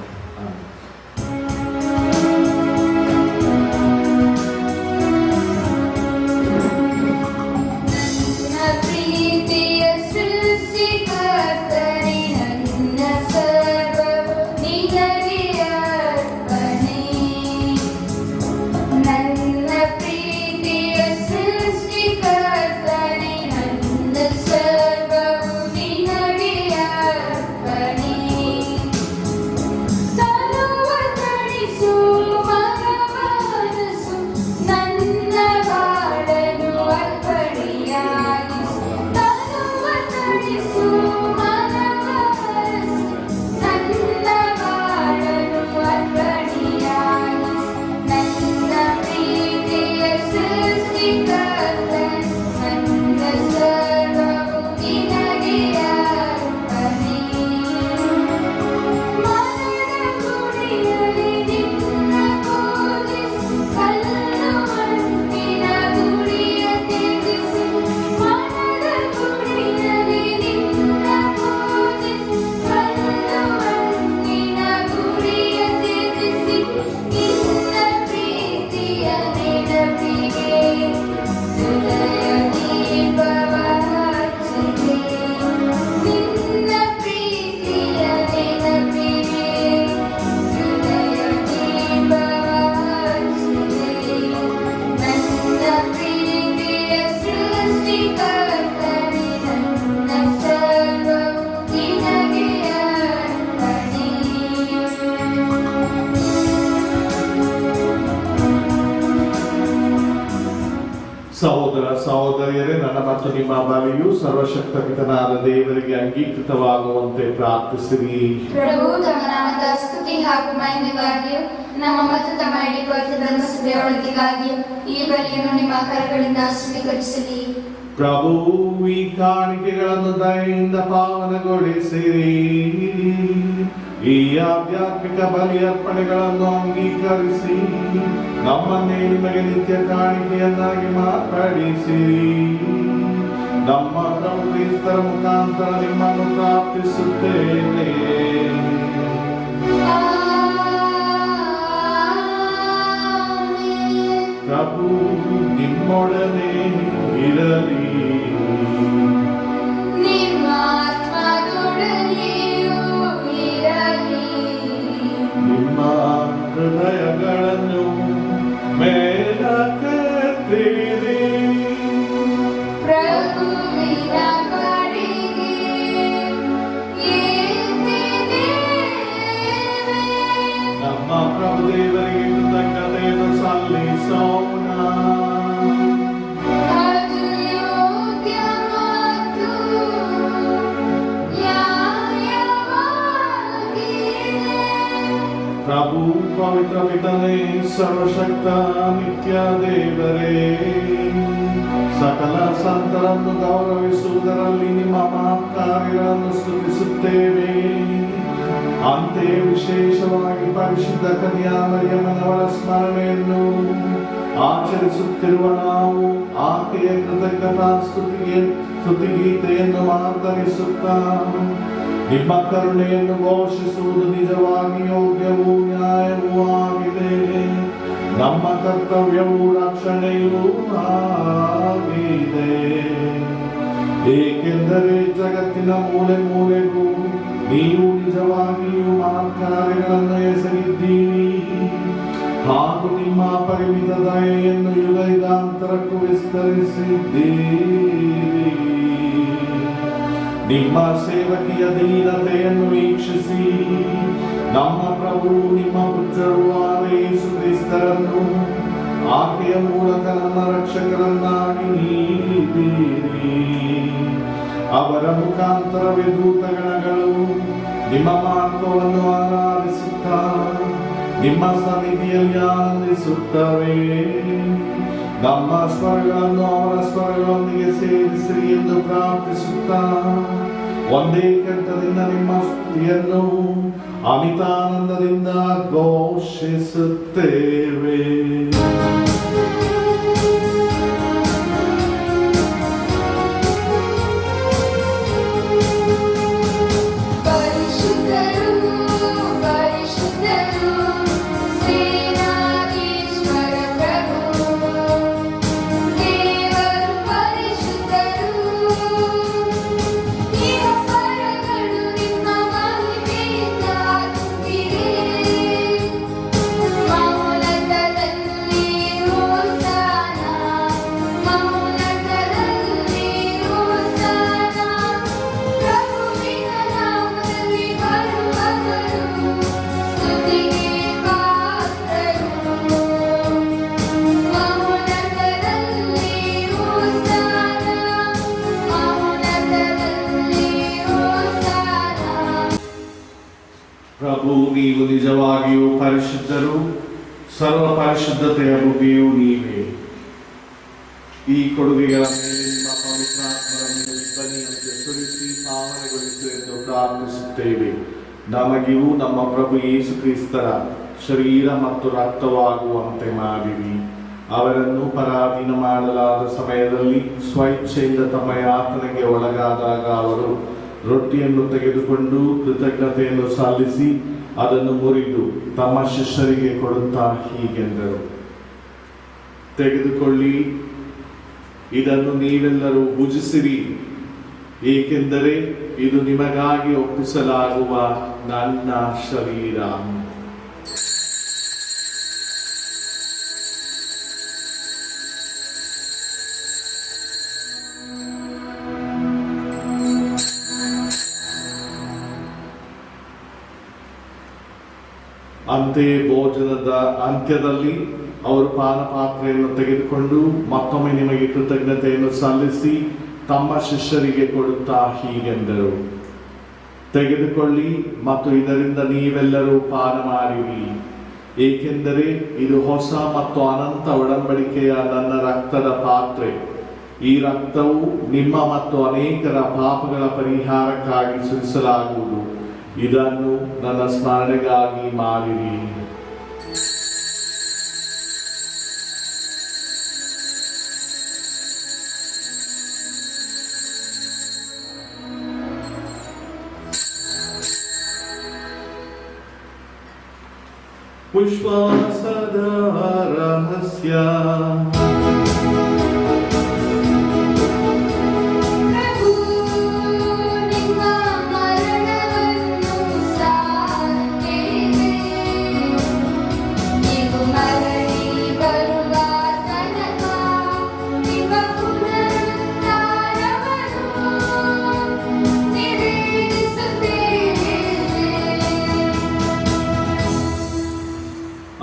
ಸಹೋದರಿಯರೇ, ನನ್ನ ಮತ್ತು ನಿಮ್ಮ ಬಲಿಯು ಸರ್ವಶಕ್ತ ಪಿತನಾದ ದೇವರಿಗೆ ಅಂಗೀಕೃತವಾಗುವಂತೆ ಪ್ರಾರ್ಥಿಸಿರಿ. ಪ್ರಭು ತಮ್ಮ ನಾಮದ ಸ್ತುತಿ ಹಾಗೂ ಮಹಿಮೆಗಾಗಿಯೂ ನಮ್ಮ ಮತ್ತು ತಮ್ಮ ಇಡೀ ಪವಿತ್ರ ಧರ್ಮಸಭೆಯ ಒಳಿತಿಗಾಗಿಯೂ ಈ ಬಲಿಯನ್ನು ನಿಮ್ಮ ಕರಗಳಿಂದ ಸ್ವೀಕರಿಸಲಿ. ಪ್ರಭು ಈ ಕಾಣಿಕೆಗಳನ್ನು ದಯೆಯಿಂದ ಪಾವನಗೊಳಿಸಿರಿ. ಈ ಆಧ್ಯಾತ್ಮಿಕ ಬಲಿ ಅರ್ಪಣೆಗಳನ್ನು ಅಂಗೀಕರಿಸಿ ನಮ್ಮನ್ನೇ ನಿಮಗೆ ನಿತ್ಯ ಕಾಣಿಕೆಯನ್ನಾಗಿ ಮಾರ್ಪಡಿಸಿರಿ. ನಮ್ಮ ಪ್ರಭು ಕ್ರಿಸ್ತರ ಮುಖಾಂತರ ನಿಮ್ಮನ್ನು ಪ್ರಾರ್ಥಿಸುತ್ತೇವೆ. ಪ್ರಭು ನಿಮ್ಮೊಡನೆ ಇರಲಿ. ನಿಮ್ಮ ಆತ್ಮದೊಡನೆಯೂ ಇರಲಿ. ನಿಮ್ಮ ಹೃದಯಗಳನ್ನು ಮೇಲಕ್ಕೆತ್ತಿರಿ. ಪ್ರಭುವಿನ ಕಡೆಗೆ ಎತ್ತಿದ್ದೇವೆ. ನಮ್ಮ ಪ್ರಭು ದೇವರಿಗೆ ಕೃತಜ್ಞತೆಯನ್ನು ಸಲ್ಲಿಸೋಣ. ಅದು ಯೋಗ್ಯ ಮತ್ತು ನ್ಯಾಯವಾಗಿದೆ. ಪ್ರಭು ಪವಿತ್ರ ಪಿತನೇ, ಸರ್ವಶಕ್ತ ನಿತ್ಯ ದೇವರೇ, ಸಕಲ ಸಂತರನ್ನು ಗೌರವಿಸುವುದರಲ್ಲಿ ನಿಮ್ಮ ಮಹತ್ ಕಾರ್ಯಗಳನ್ನು ಸ್ತುತಿಸುತ್ತೇವೆ. ಅಂತೆಯೇ ವಿಶೇಷವಾಗಿ ಪರಿಶುದ್ಧ ಕನ್ಯಾಮರಿಯಮ್ಮನವರ ಸ್ಮರಣೆಯನ್ನು ಆಚರಿಸುತ್ತಿರುವ ನಾವು ಆಕೆಯ ಕೃತಜ್ಞತಾ ಸ್ತುತಿಗೀತೆಯನ್ನು ಆಧರಿಸುತ್ತಾ ನಿಮ್ಮ ಕರುಣೆಯನ್ನು ಘೋಷಿಸುವುದು ನಿಜವಾಗಿ ಯೋಗ್ಯವೂ ನ್ಯಾಯವೂ ಆಗಿದೆ. ನಮ್ಮ ಕರ್ತವ್ಯವೂ ರಕ್ಷಣೆಯೂ ಆಗಿದೆ. ಏಕೆಂದರೆ ಜಗತ್ತಿನ ಮೂಲೆ ಮೂಲೆಗೂ ನೀವು ನಿಜವಾಗಿಯೂ ಕಾರ್ಯಗಳನ್ನು ಎಸಗಿದ್ದೀರಿ ಹಾಗೂ ನಿಮ್ಮ ಪರಿಮಿತ ದಯೆಯನ್ನು ಯುಗಾಂತರಕ್ಕೂ ವಿಸ್ತರಿಸಿದ್ದೀರಿ. ನಿಮ್ಮ ಸೇವಕಿಯ ದೀನತೆಯನ್ನು ವೀಕ್ಷಿಸಿ ನಮ್ಮ ಪ್ರಭು ನಿಮ್ಮ ಪುತ್ರರು ಆದ ಯೇಸು ಕ್ರಿಸ್ತರನ್ನು ಆಕೆಯ ಮೂಲಕ ನಮ್ಮ ರಕ್ಷಕರನ್ನಾಗಿ ನೀಡಿದ್ದೀರಿ. ಅವರ ಮುಖಾಂತರವೇ ದೂತಗಣಗಳು ನಿಮ್ಮ ಮಹತ್ವವನ್ನು ಆರಾಧಿಸುತ್ತಾ ನಿಮ್ಮ ಸನ್ನಿಧಿಯಲ್ಲಿ ಆನಂದಿಸುತ್ತವೆ. ನಮ್ಮ ಸ್ವರಗಳನ್ನು ಅವರ ಸ್ವರಗಳೊಂದಿಗೆ ಸೇರಿಸಿರಿ ಎಂದು ಪ್ರಾರ್ಥಿಸುತ್ತಾ ಒಂದೇ ಕಂಠದಿಂದ ನಿಮ್ಮ ಸ್ತುತಿಯನ್ನು ಅಮಿತಾನಂದದಿಂದ ಘೋಷಿಸುತ್ತೇವೆ. ಪ್ರಭು, ನೀವು ನಿಜವಾಗಿಯೂ ಪರಿಶುದ್ಧರು, ಸರ್ವ ಪರಿಶುದ್ಧತೆಯ ಬುಗ್ಗೆಯೂ ನೀವೇ. ಈ ಕೊಡುಗೆಗಳ ಮೇಲೆ ನಿಮ್ಮ ಪವಿತ್ರಾತ್ಮರನ್ನು ಇಬ್ಬನಿಯಂತೆ ಸುರಿಸಿ ಸಾಮನೆಗೊಳಿಸು ಎಂದು ಪ್ರಾರ್ಥಿಸುತ್ತೇವೆ. ನಮಗಿಯೂ ನಮ್ಮ ಪ್ರಭು ಯೇಸು ಕ್ರಿಸ್ತರ ಶರೀರ ಮತ್ತು ರಕ್ತವಾಗುವಂತೆ ಮಾಡಿರಿ. ಅವರನ್ನು ಪರಾಧೀನ ಮಾಡಲಾದ ಸಮಯದಲ್ಲಿ ಸ್ವಇಚ್ಛೆಯಿಂದ ತಮ್ಮ ಯಾತನೆಗೆ ಒಳಗಾದಾಗ ಅವರು ರೊಟ್ಟಿಯನ್ನು ತೆಗೆದುಕೊಂಡು ಕೃತಜ್ಞತೆಯನ್ನು ಸಲ್ಲಿಸಿ ಅದನ್ನು ಮುರಿದು ತಮ್ಮ ಶಿಷ್ಯರಿಗೆ ಕೊಡುತ್ತಾ ಹೀಗೆಂದರು: ತೆಗೆದುಕೊಳ್ಳಿ, ಇದನ್ನು ನೀವೆಲ್ಲರೂ ಭುಜಿಸಿರಿ, ಏಕೆಂದರೆ ಇದು ನಿಮಗಾಗಿ ಒಪ್ಪಿಸಲಾಗುವ ನನ್ನ ಶರೀರ. ಅಂತೆಯೇ ಭೋಜನದ ಅಂತ್ಯದಲ್ಲಿ ಅವರು ಪಾನಪಾತ್ರೆಯನ್ನು ತೆಗೆದುಕೊಂಡು ಮತ್ತೊಮ್ಮೆ ನಿಮಗೆ ಕೃತಜ್ಞತೆಯನ್ನು ಸಲ್ಲಿಸಿ ತಮ್ಮ ಶಿಷ್ಯರಿಗೆ ಕೊಡುತ್ತಾ ಹೀಗೆಂದರು, ತೆಗೆದುಕೊಳ್ಳಿ ಮತ್ತು ಇದರಿಂದ ನೀವೆಲ್ಲರೂ ಪಾನ ಮಾಡಿರಿ, ಏಕೆಂದರೆ ಇದು ಹೊಸ ಮತ್ತು ಅನಂತ ಒಡಂಬಡಿಕೆಯ ನನ್ನ ರಕ್ತದ ಪಾತ್ರೆ. ಈ ರಕ್ತವು ನಿಮ್ಮ ಮತ್ತು ಅನೇಕರ ಪಾಪಗಳ ಪರಿಹಾರಕ್ಕಾಗಿ ಸುರಿಸಲಾಗುವುದು. ಇದನ್ನು ನನ್ನ ಸ್ಮರಣೆಗಾಗಿ ಮಾಡಿರಿ. ವಿಶ್ವಾಸದ ರಹಸ್ಯ. ಪ್ರಭು ನಿಮ್ಮ ಮರಣವನ್ನು ಸಾರುತ್ತೇವೆ, ನೀವು ಮರಳಿ ಬರುವ ತನಕ ನಿಮ್ಮ ಪುನರುತ್ಥಾನವನ್ನು ನಿರೀಕ್ಷಿಸುತ್ತೇವೆ.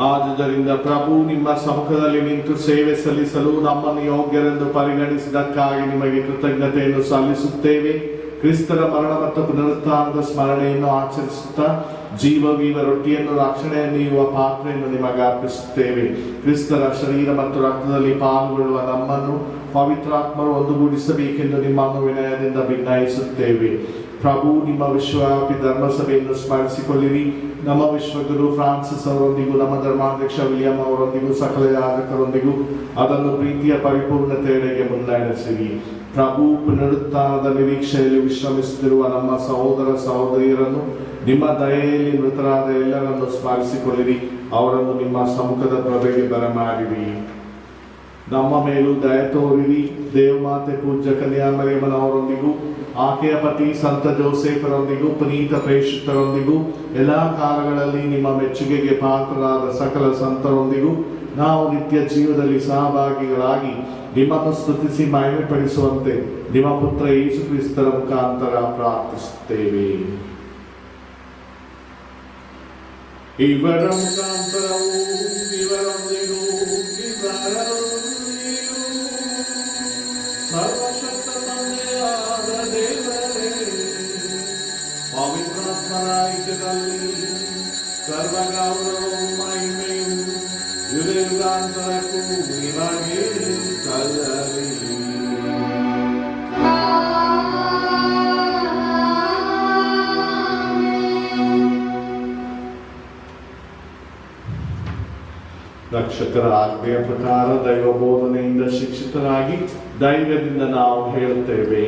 ಆದುದರಿಂದ ಪ್ರಭು ನಿಮ್ಮ ಸಮ್ಮುಖದಲ್ಲಿ ನಿಂತು ಸೇವೆ ಸಲ್ಲಿಸಲು ನಮ್ಮನ್ನು ಯೋಗ್ಯರೆಂದು ಪರಿಗಣಿಸಿದ್ದಕ್ಕಾಗಿ ನಿಮಗೆ ಕೃತಜ್ಞತೆಯನ್ನು ಸಲ್ಲಿಸುತ್ತೇವೆ. ಕ್ರಿಸ್ತರ ಮರಣ ಮತ್ತು ಪುನರುತ್ಥಾನದ ಸ್ಮರಣೆಯನ್ನು ಆಚರಿಸುತ್ತಾ ಜೀವವೀವ ರೊಟ್ಟಿಯನ್ನು ರಕ್ಷಣೆಯನ್ನು ನೀಡುವ ಪಾತ್ರೆಯನ್ನು ನಿಮಗೆ ಅರ್ಪಿಸುತ್ತೇವೆ. ಕ್ರಿಸ್ತರ ಶರೀರ ಮತ್ತು ರಕ್ತದಲ್ಲಿ ಪಾಲ್ಗೊಳ್ಳುವ ನಮ್ಮನ್ನು ಪವಿತ್ರಾತ್ಮರು ಒಂದುಗೂಡಿಸಬೇಕೆಂದು ನಿಮ್ಮನ್ನು ವಿನಯದಿಂದ ಭಿನ್ನಯಿಸುತ್ತೇವೆ. ಪ್ರಭು ನಿಮ್ಮ ವಿಶ್ವವ್ಯಾಪಿ ಧರ್ಮಸಭೆಯನ್ನು ಸ್ಮರಿಸಿಕೊಳ್ಳಿರಿ. ನಮ್ಮ ವಿಶ್ವಗುರು ಫ್ರಾನ್ಸಿಸ್ ಅವರೊಂದಿಗೂ ನಮ್ಮ ಧರ್ಮಾಧ್ಯಕ್ಷ ವಿಲಿಯಂ ಅವರೊಂದಿಗೂ ಸಕಲ ಯಾಜಕರೊಂದಿಗೂ ಅದನ್ನು ಪ್ರೀತಿಯ ಪರಿಪೂರ್ಣತೆಯೆಡೆಗೆ ಮುನ್ನಡೆಸಿರಿ. ಪ್ರಭು ಪುನರುತ್ಥಾನದ ನಿರೀಕ್ಷೆಯಲ್ಲಿ ವಿಶ್ರಮಿಸುತ್ತಿರುವ ನಮ್ಮ ಸಹೋದರ ಸಹೋದರಿಯರನ್ನು ನಿಮ್ಮ ದಯೆಯಲ್ಲಿ ಮೃತರಾದ ಎಲ್ಲರನ್ನು ಸ್ಮರಿಸಿಕೊಳ್ಳಿರಿ. ಅವರನ್ನು ನಿಮ್ಮ ಸಮ್ಮುಖದ ಪ್ರಭೆಗೆ ಬರಮಾಡಿರಿ. ನಮ್ಮ ಮೇಲೂ ದಯ ತೋರಿರಿ. ದೇವಮಾತೆ ಪೂಜ್ಯ ಕನ್ಯಾಮರಿಯಮ್ಮನವರೊಂದಿಗೂ ಆಕೆಯ ಪತಿ ಸಂತ ಜೋಸೆಫರೊಂದಿಗೂ ಪುನೀತ ಪ್ರೇಷಿತರೊಂದಿಗೂ ಎಲ್ಲಾ ಕಾಲಗಳಲ್ಲಿ ನಿಮ್ಮ ಮೆಚ್ಚುಗೆಗೆ ಪಾತ್ರರಾದ ಸಕಲ ಸಂತರೊಂದಿಗೂ ನಾವು ನಿತ್ಯ ಜೀವದಲ್ಲಿ ಸಹಭಾಗಿಗಳಾಗಿ ನಿಮ್ಮನ್ನು ಸ್ತುತಿಸಿ ಮಹಿಮೆಪಡಿಸುವಂತೆ ನಿಮ್ಮ ಪುತ್ರ ಯೇಸು ಕ್ರಿಸ್ತರ ಮುಖಾಂತರ ಪ್ರಾರ್ಥಿಸುತ್ತೇವೆ. ಇವರ ಮುಖಾಂತರವೂ ಇವರೊಂದಿಗೂ ಸರ್ವಶಕ್ತ ತಂದೆಯಾದ ದೇವರೇ, ಪವಿತ್ರಾತ್ಮರ ಐಕ್ಯದಲ್ಲಿ ಸರ್ವಗೌರವವು ಮಹಿಮೆಯು ಯುಗಾಂತರಕ್ಕೂ ನಿಮಗೆ ಸಲ್ಲಲಿ. ರಕ್ಷಕರ ಆಜ್ಞೆಯ ಪ್ರಕಾರ ದೈವ ಬೋಧನೆಯಿಂದ ಶಿಕ್ಷಿತರಾಗಿ ಧೈರ್ಯದಿಂದ ನಾವು ಹೇಳುತ್ತೇವೆ,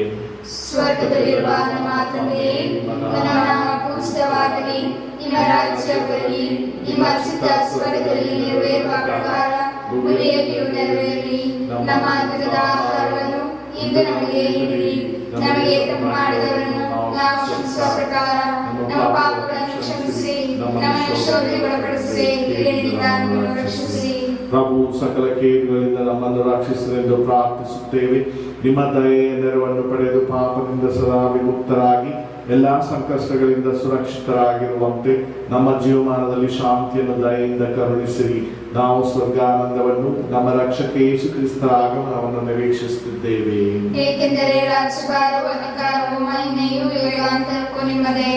ಸ್ವರ್ಗದಲ್ಲಿರುವ ನಮ್ಮ ತಂದೆಯೇ, ನಿಮ್ಮ ನಾಮ ಪೂಜಿತವಾಗಲಿ, ನಿಮ್ಮ ರಾಜ್ಯ ಬರಲಿ, ನಿಮ್ಮ ಚಿತ್ತ ಸ್ವರ್ಗದಲ್ಲಿ ನೆರವೇರುವ ಪ್ರಕಾರ ಭೂಮಿಯಲ್ಲಿಯೂ ನೆರವೇರಲಿ. ನಮ್ಮ ಅಗ್ಗದ ಆಹಾರವನ್ನು ಇಂದು ನಮಗೆ ನೀಡಿರಿ. ನಮಗೆ ತಪ್ಪು ಮಾಡಿದವರನ್ನು ನಾವು ಕ್ಷಮಿಸುವ ಪ್ರಕಾರ ನಮ್ಮ ಪಾಪಗಳನ್ನು ಕ್ಷಮಿಸಿ, ನಮ್ಮನ್ನು ಶೋಧನೆಗೆ ಒಳಪಡಿಸಿ ಕೀಡಿನಿಂದ ನಮ್ಮನ್ನು ರಕ್ಷಿಸಿ. ಪ್ರಭು ಸಕಲ ಕೇಡುಗಳಿಂದ ನಮ್ಮನ್ನು ರಕ್ಷಿಸಲೆಂದು ಪ್ರಾರ್ಥಿಸುತ್ತೇವೆ. ನಿಮ್ಮ ದಯೆಯ ನೆರವನ್ನು ಪಡೆದು ಪಾಪದಿಂದ ಸದಾ ವಿಮುಕ್ತರಾಗಿ ಎಲ್ಲಾ ಸಂಕಷ್ಟಗಳಿಂದ ಸುರಕ್ಷಿತರಾಗಿರುವಂತೆ ನಮ್ಮ ಜೀವಮಾನದಲ್ಲಿ ಶಾಂತಿಯನ್ನು ದಯೆಯಿಂದ ಕರುಣಿಸಿರಿ. ನಾವು ಸ್ವರ್ಗಾನಂದವನ್ನು ನಮ್ಮ ರಕ್ಷಕ ಯೇಸು ಕ್ರಿಸ್ತರ ಆಗಮನವನ್ನು ನಿರೀಕ್ಷಿಸುತ್ತಿದ್ದೇವೆ. ಏಕೆಂದರೆ ರಾಜ್ಯಭಾರವು ಅಧಿಕಾರವು ಮಹಿಮೆಯು ಯುಗಾಂತರಕ್ಕೂ ನಿಮ್ಮದೇ.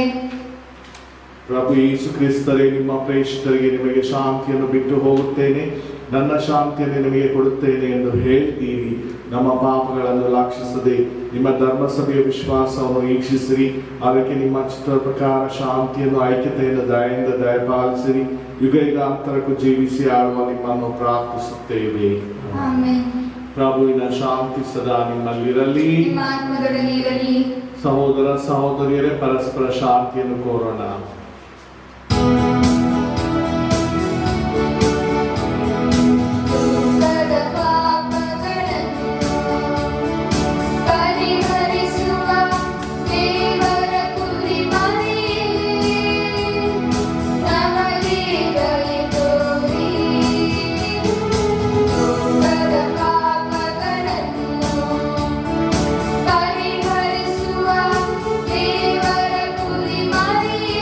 ಪ್ರಭು ಯೇಸು ಕ್ರಿಸ್ತರೇ, ನಿಮ್ಮ ಪ್ರೇಷಿತರಿಗೆ ನಿಮಗೆ ಶಾಂತಿಯನ್ನು ಬಿಟ್ಟು ಹೋಗುತ್ತೇನೆ, ನನ್ನ ಶಾಂತಿಯನ್ನು ನಿಮಗೆ ಕೊಡುತ್ತೇನೆ ಎಂದು ಹೇಳ್ತೀರಿ. ನಮ್ಮ ಪಾಪಗಳನ್ನು ಲಕ್ಷಿಸದೆ ನಿಮ್ಮ ಧರ್ಮಸಭೆಯ ವಿಶ್ವಾಸವನ್ನು ವೀಕ್ಷಿಸಿರಿ. ಅದಕ್ಕೆ ನಿಮ್ಮ ಚಿತ್ರದ ಪ್ರಕಾರ ಶಾಂತಿಯನ್ನು ಐಕ್ಯತೆಯನ್ನು ದಯೆಯಿಂದ ದಯಪಾಲಿಸಿರಿ. ಯುಗಾಂತರಕ್ಕೂ ಜೀವಿಸಿ ಆಳುವ ನಿಮ್ಮನ್ನು ಪ್ರಾರ್ಥಿಸುತ್ತೇವೆ. ಆಮೆನ್. ಪ್ರಭುವಿನ ಶಾಂತಿ ಸದಾ ನಿಮ್ಮಲ್ಲಿರಲಿ, ನಿಮ್ಮ ಆತ್ಮದೊಡನೆ ಇರಲಿ. ಸಹೋದರ ಸಹೋದರಿಯರೇ, ಪರಸ್ಪರ ಶಾಂತಿಯನ್ನು ಕೋರೋಣ. ಪರಿಹರಿಸುವ ದೇವರ ಕುರಿಮರಿಯೇ,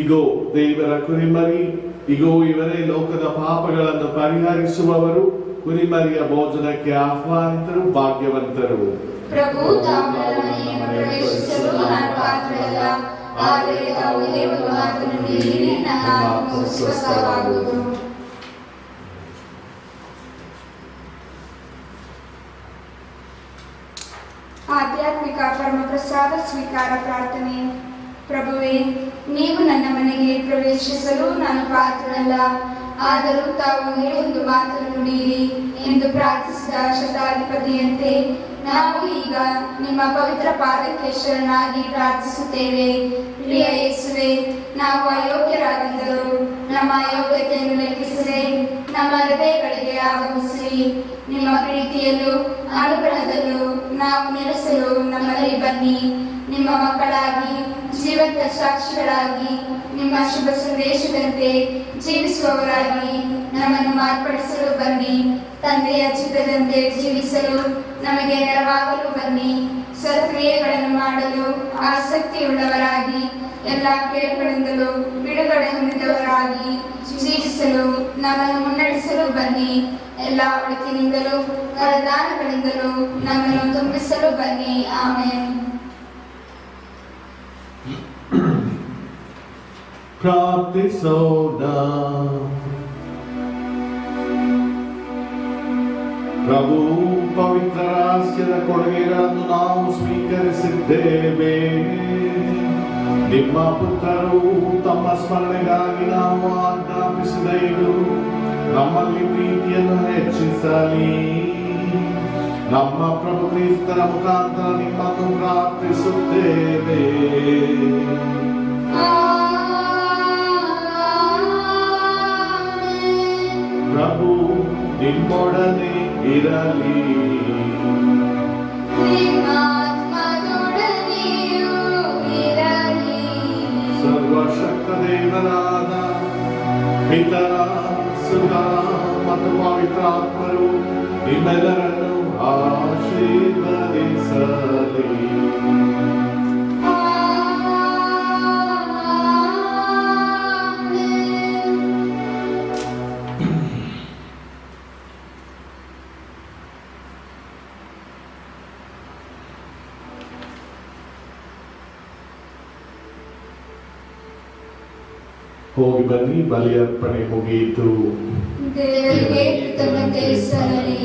ಇಗೋ ದೇವರ ಕುರಿಮರಿ, ಇಗೋ ಇವರೇ ಲೋಕದ ಪಾಪಗಳನ್ನು ಪರಿಹರಿಸುವವರು. ಕುರಿಮರಿಯ ಭೋಜನಕ್ಕೆ ಆಹ್ವಾನಿತರು ಭಾಗ್ಯವಂತರು. ಪ್ರಭು ತಾವು ನನ್ನ ಮನೆಯನ್ನು ಪ್ರವೇಶಿಸಲು ನಾನು ಪಾತ್ರಳಲ್ಲ, ಆದರೆ ತಾವು ದೇವರ ಮಾತನ್ನು ನೀಡಿ ನನ್ನ ಆತ್ಮವು ಸ್ವಸ್ಥವಾಗುವುದು. ಆಧ್ಯಾತ್ಮಿಕ ಪರಮಪ್ರಸಾದ ಸ್ವೀಕಾರ ಪ್ರಾರ್ಥನೆ. ಪ್ರಭುವೇ, ನೀವು ನನ್ನ ಮನೆಗೆ ಪ್ರವೇಶಿಸಲು ನಾನು ಪಾತ್ರನಲ್ಲ, ಆದರೂ ತಾವು ಒಂದು ಮಾತನ್ನು ನುಡಿಯಿರಿ ಎಂದು ಪ್ರಾರ್ಥಿಸಿದ ಶತಾಧಿಪತಿಯಂತೆ ನಾವು ಈಗ ನಿಮ್ಮ ಪವಿತ್ರ ಪಾದಕ್ಕೆ ಶರಣಾಗಿ ಪ್ರಾರ್ಥಿಸುತ್ತೇವೆ. ಪ್ರಿಯ ಯೇಸುವೆ, ನಾವು ಅಯೋಗ್ಯರಾಗಿದ್ದರೂ ನಮ್ಮ ಅಯೋಗ್ಯತೆಯನ್ನು ಲೆಕ್ಕಿಸದೆ ನಮ್ಮ ಹೃದಯಗಳಿಗೆ ಆಗಮಿಸಿ ನಿಮ್ಮ ಪ್ರೀತಿಯಲ್ಲೂ ಅನುಗ್ರಹದಲ್ಲೂ ನಾವು ನೆಲೆಸಲು ನಮ್ಮಲ್ಲಿ ಬನ್ನಿ. ನಿಮ್ಮ ಮಕ್ಕಳಾಗಿ ಜೀವಂತ ಸಾಕ್ಷಿಗಳಾಗಿ ನಿಮ್ಮ ಶುಭ ಸಂದೇಶದಂತೆ ಜೀವಿಸುವವರಾಗಿ ನಮ್ಮನ್ನು ಮಾರ್ಪಡಿಸಲು ಬನ್ನಿ. ತಂದೆಯ ಚಿತ್ತದಂತೆ ಜೀವಿಸಲು ನಮಗೆ ನೆರವಾಗಲು ಬನ್ನಿ. ಸತ್ಕ್ರಿಯೆಗಳನ್ನು ಮಾಡಲು ಆಸಕ್ತಿಯುಳ್ಳವರಾಗಿ ಎಲ್ಲ ಕೇಡುಗಳಿಂದಲೂ ಬಿಡುಗಡೆ ಹೊಂದಿದವರಾಗಿ ಜೀವಿಸಲು ನಮ್ಮನ್ನು ಮುನ್ನಡೆಸಲು ಬನ್ನಿ. ಎಲ್ಲ ಒಳಿತಿನಿಂದಲೂ ವರದಾನಗಳಿಂದಲೂ ನಮ್ಮನ್ನು ತುಂಬಿಸಲು ಬನ್ನಿ. ಆಮೆನ್. ಪ್ರಾರ್ಥಿಸೋಣ. ಪ್ರಭು, ಪವಿತ್ರ ರಹಸ್ಯದ ಕೊಡುಗೆಗಳನ್ನು ನಾವು ಸ್ವೀಕರಿಸಿದ್ದೇವೆ. ನಿಮ್ಮ ಪುತ್ರರು ತಮ್ಮ ಸ್ಮರಣೆಗಾಗಿ ನಾವು ಆಜ್ಞಾಪಿಸಿದ ಇದು ನಮ್ಮಲ್ಲಿ ಪ್ರೀತಿಯನ್ನು ಹೆಚ್ಚಿಸಲಿ. ನಮ್ಮ ಪ್ರಭು ಕ್ರಿಸ್ತರ ಮುಖಾಂತರ ನಿಮ್ಮನ್ನು ಪ್ರಾರ್ಥಿಸುತ್ತೇವೆ. ಪ್ರಭು ನಿಮ್ಮೊಡನೆ ಇರಲಿ. ಸರ್ವಶಕ್ತ ದೇವರಾದ ಪಿತರ, ಸುತ ಮತ್ತು ಪವಿತ್ರಾತ್ಮರು ನಿಮ್ಮೆಲ್ಲರನ್ನು ಆಶೀರ್ವದಿಸಲಿ. ಹೋಗಿ ಬನ್ನಿ, ಬಲಿಯರ್ಪಣೆ ಮುಗಿಯಿತು. ದೇವರಿಗೆ ಕೃತಜ್ಞತೆ ಸಲ್ಲಲಿ.